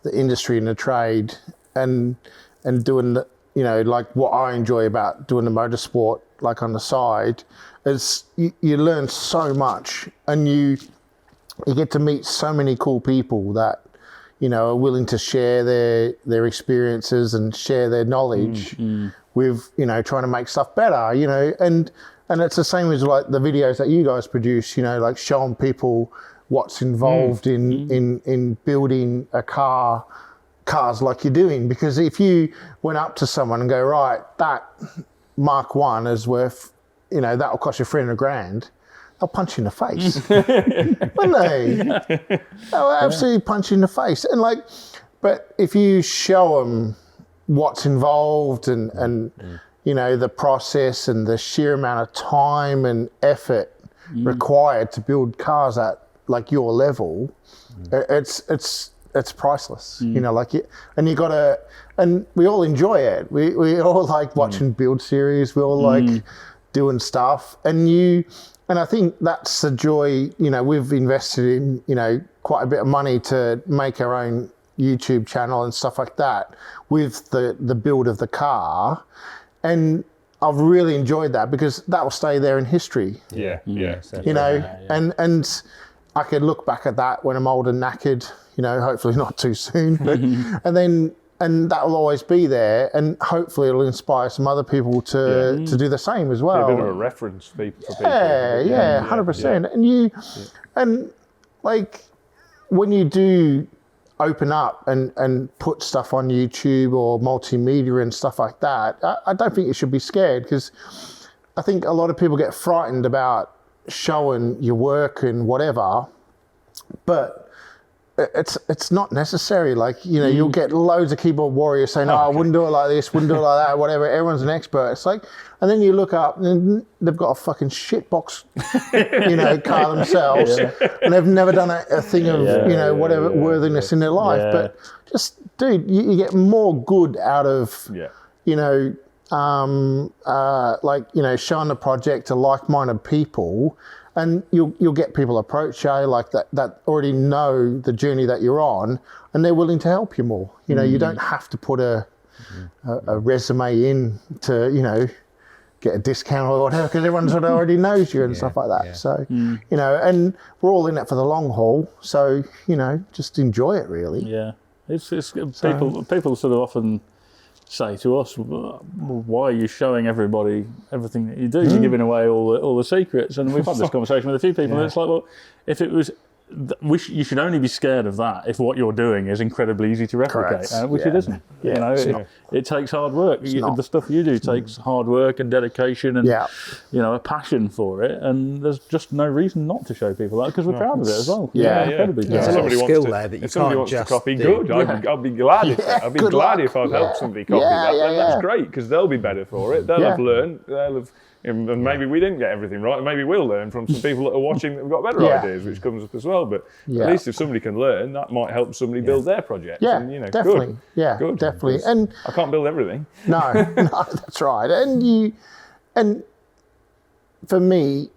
the industry and the trade, and doing the, like what I enjoy about doing the motorsport, like on the side, is you learn so much, and you get to meet so many cool people that are willing to share their experiences and share their knowledge with trying to make stuff better, and it's the same as like the videos that you guys produce, like showing people what's involved in building a cars like you're doing. Because if you went up to someone and go, right, that Mark 1 is worth, that'll cost you 300 grand, they'll punch you in the face. Wouldn't they? They'll absolutely punch you in the face. And but if you show them what's involved and the process and the sheer amount of time and effort required to build cars at like your level, it's priceless. And you gotta, and we all enjoy it. We all like watching build series. We all like doing stuff, and I think that's the joy. We've invested in quite a bit of money to make our own YouTube channel and stuff like that with the build of the car, and I've really enjoyed that because that will stay there in history. And I could look back at that when I'm old and knackered, hopefully not too soon, but and that will always be there, and hopefully it'll inspire some other people to do the same as well. A bit of a reference for people. Yeah, 100%. And like when you do open up and put stuff on YouTube or multimedia and stuff like that, I don't think you should be scared, because I think a lot of people get frightened about showing your work and whatever, but it's not necessary. You'll get loads of keyboard warriors saying, I wouldn't do it like this, wouldn't do it like that, whatever. Everyone's an expert. It's like, and then you look up and they've got a fucking shitbox, car themselves, and they've never done a thing of, whatever worthiness in their life. Yeah. But just, dude, you get more good out of, showing the project to like-minded people. And you'll get people approach you like that get know the journey that you're on, and they're willing to help you more. You don't have to put a resume in to get a discount or whatever, because everyone sort of already knows you and stuff like that. Yeah. So and we're all in it for the long haul. So just enjoy it, really. Yeah, it's people sort of often say to us, well, why are you showing everybody everything that you do? You're giving away all the secrets. And we've had this conversation with a few people, and it's like, well, if it was, you should only be scared of that if what you're doing is incredibly easy to replicate, which it isn't. It takes hard work. The stuff you do takes hard work and dedication and a passion for it. And there's just no reason not to show people that, because we're proud of it as well. Incredibly proud. There's a lot of skill there that you can't just copy. Good. I'd be glad if I'd helped somebody copy that. Then that's great, because they'll be better for it. They'll have learned. And maybe we didn't get everything right, and maybe we'll learn from some people that are watching that have got better ideas, which comes up as well. But at least if somebody can learn, that might help somebody build their project. Yeah, and, definitely. Good. Good. Definitely. And I can't build everything. No, that's right. And for me,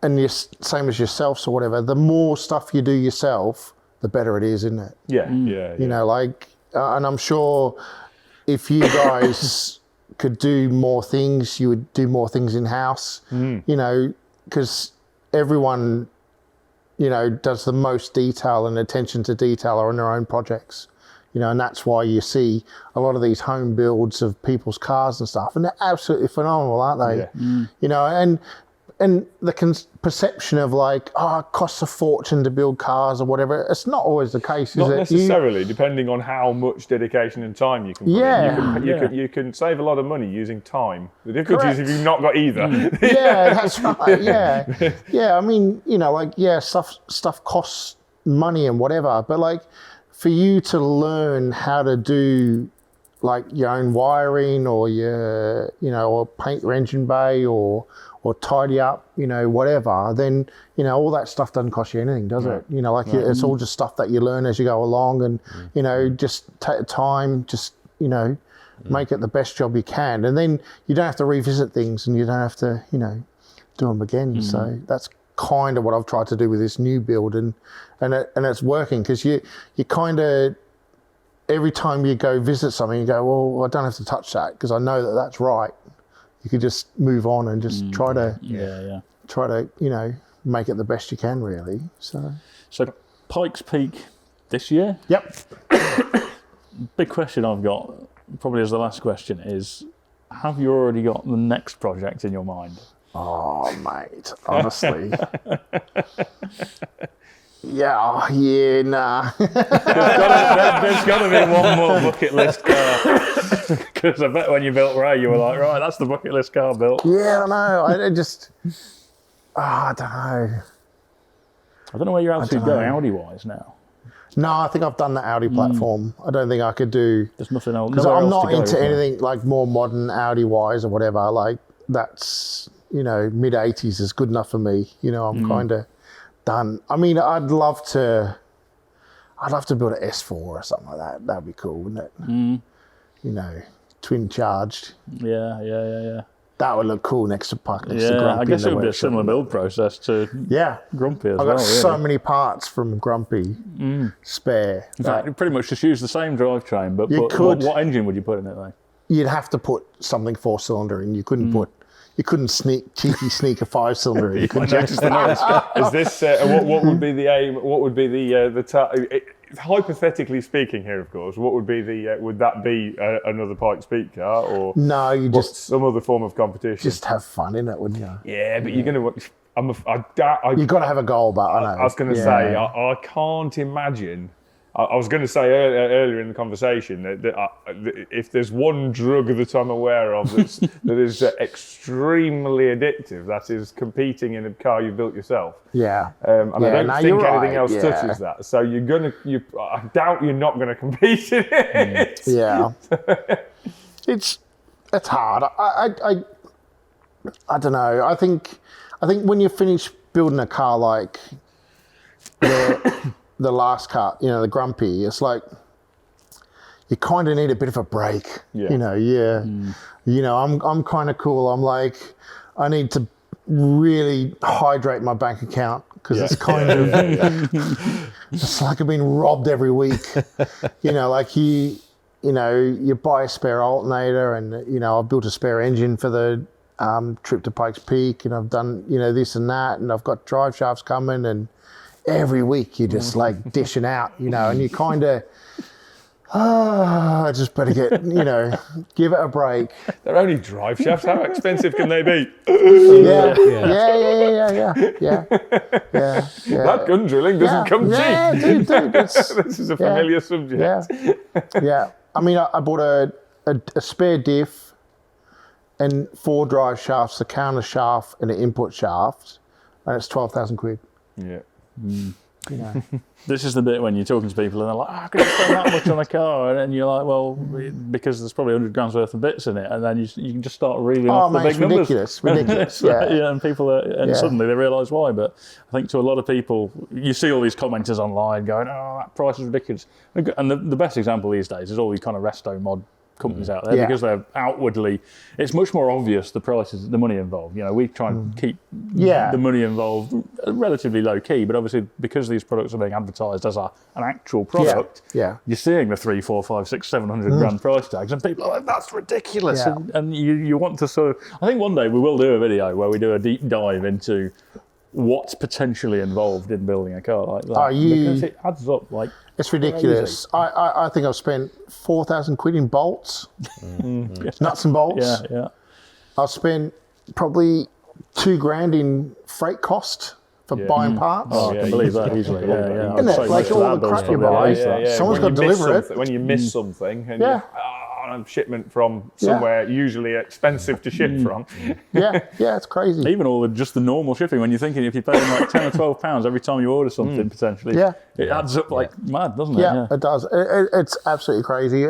and you're same as yourselves or whatever, the more stuff you do yourself, the better it is, isn't it? Yeah. You know, and I'm sure if you guys could do more things, you would do more things in-house, because everyone, does the most detail and attention to detail on their own projects, and that's why you see a lot of these home builds of people's cars and stuff, and they're absolutely phenomenal, aren't they? And the perception of it costs a fortune to build cars or whatever. It's not always the case, is it? Not necessarily, depending on how much dedication and time you can put in. You can save a lot of money using time. The difficulty is if you've not got either. That's right. Yeah. I mean, stuff costs money and whatever, but for you to learn how to do your own wiring or or paint your engine bay or tidy up, whatever, then, all that stuff doesn't cost you anything, does it? It's all just stuff that you learn as you go along, and, just take time, just, make it the best job you can. And then you don't have to revisit things, and you don't have to, do them again. So that's kind of what I've tried to do with this new build, and it's working, because you kind of, every time you go visit something, you go, well, I don't have to touch that, because I know that that's right. You could just move on and just try to, make it the best you can, really. So Pikes Peak this year? Yep. Big question I've got, probably as the last question, is have you already got the next project in your mind? Oh, mate, honestly. Nah. There's got to be one more bucket list car. Because I bet when you built Ray, you were like, right, that's the bucket list car built. Yeah, I know. I don't know. I don't know where you're actually going Audi-wise now. No, I think I've done the Audi platform. I don't think I could do... There's nothing else. Because I'm not into anything more modern Audi-wise or whatever. That's, mid-80s is good enough for me. I'm kind of done. I mean, I'd love to build an S4 or something like that. That'd be cool, wouldn't it? Twin charged. Yeah. That would look cool next to Grumpy. I guess it would be a similar build process to Grumpy as well. I've got so many parts from Grumpy spare. In fact, you pretty much just use the same drivetrain, but what engine would you put in it though? You'd have to put something 4-cylinder in. You couldn't put. You couldn't cheeky sneak a 5-cylinder in. You couldn't Is this what would be the aim? What would be the hypothetically speaking here, of course, what would be would that be another Pikes Peak car, or no? You just some other form of competition. Just have fun in it, wouldn't you? Yeah, but you're gonna. You've got to have a goal, but I know. I was going to say I can't imagine. I was going to say earlier in the conversation that if there's one drug that I'm aware of that is extremely addictive, that is competing in a car you built yourself. Yeah. And I don't think anything else touches that. So I doubt you're not going to compete in it. Yeah. It's hard. I don't know. I think when you finish building a car like the last car, the Grumpy, it's like you kind of need a bit of a break. Yeah. I'm kind of cool. I'm like, I need to really hydrate my bank account, because it's kind of it's like I've been robbed every week. You buy a spare alternator, and I've built a spare engine for the trip to Pikes Peak, and I've done this and that, and I've got drive shafts coming, and every week you're just dishing out, and you kind of, I just better get, give it a break. They're only drive shafts. How expensive can they be? Yeah. That gun drilling doesn't come cheap. Dude, This is a familiar subject. Yeah. I mean, I bought a spare diff and 4 drive shafts, a counter shaft and an input shaft, and it's 12,000 quid. Yeah. This is the bit when you're talking to people and they're like, how can you spend that much on a car? And you're like, well, because there's probably 100 grams worth of bits in it. And then you can just start reeling off the big numbers. Ridiculous. Yeah, and people suddenly they realise why. But I think to a lot of people, you see all these commenters online going, oh, that price is ridiculous. And the best example these days is all these kind of resto mod companies out there because they're outwardly, it's much more obvious the prices, the money involved. We try and keep the money involved relatively low key, but obviously because these products are being advertised as an actual product, you're seeing the 300, 400, 500, 600, 700 grand price tags, and people are like, that's ridiculous. And you want to sort of, I think one day we will do a video where we do a deep dive into what's potentially involved in building a car like that. Because it adds up like. It's ridiculous. I think I've spent 4,000 quid in bolts, nuts and bolts. Yeah. I've spent probably $2,000 in freight cost for buying parts. Oh, I can believe that easily. Yeah. Isn't it? Like all the crap you buy, someone's got to deliver it. When you miss something and you on a shipment from somewhere usually expensive to ship from. It's crazy. Even just the normal shipping, when you're thinking if you're paying like 10 or 12 pounds every time you order something potentially, it adds up like mad, doesn't it? Yeah, it does. It's absolutely crazy.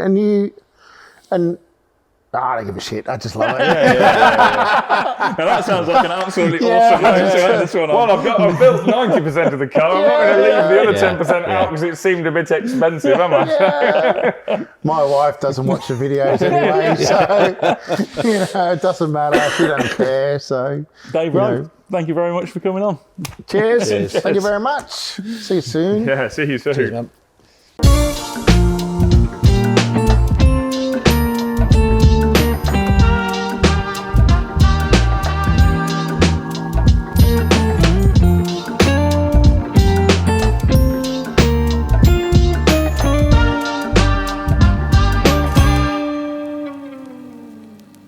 I don't give a shit. I just love it. Now that sounds like an absolutely awesome way to end this one. Well, I've built 90% of the car. I'm not going to leave the other 10% out because it seemed a bit expensive, am I? My wife doesn't watch the videos anyway, so it doesn't matter. She doesn't care. So, Dave Rowe, thank you very much for coming on. Cheers. Thank you very much. See you soon. Yeah, see you soon. Cheers, man.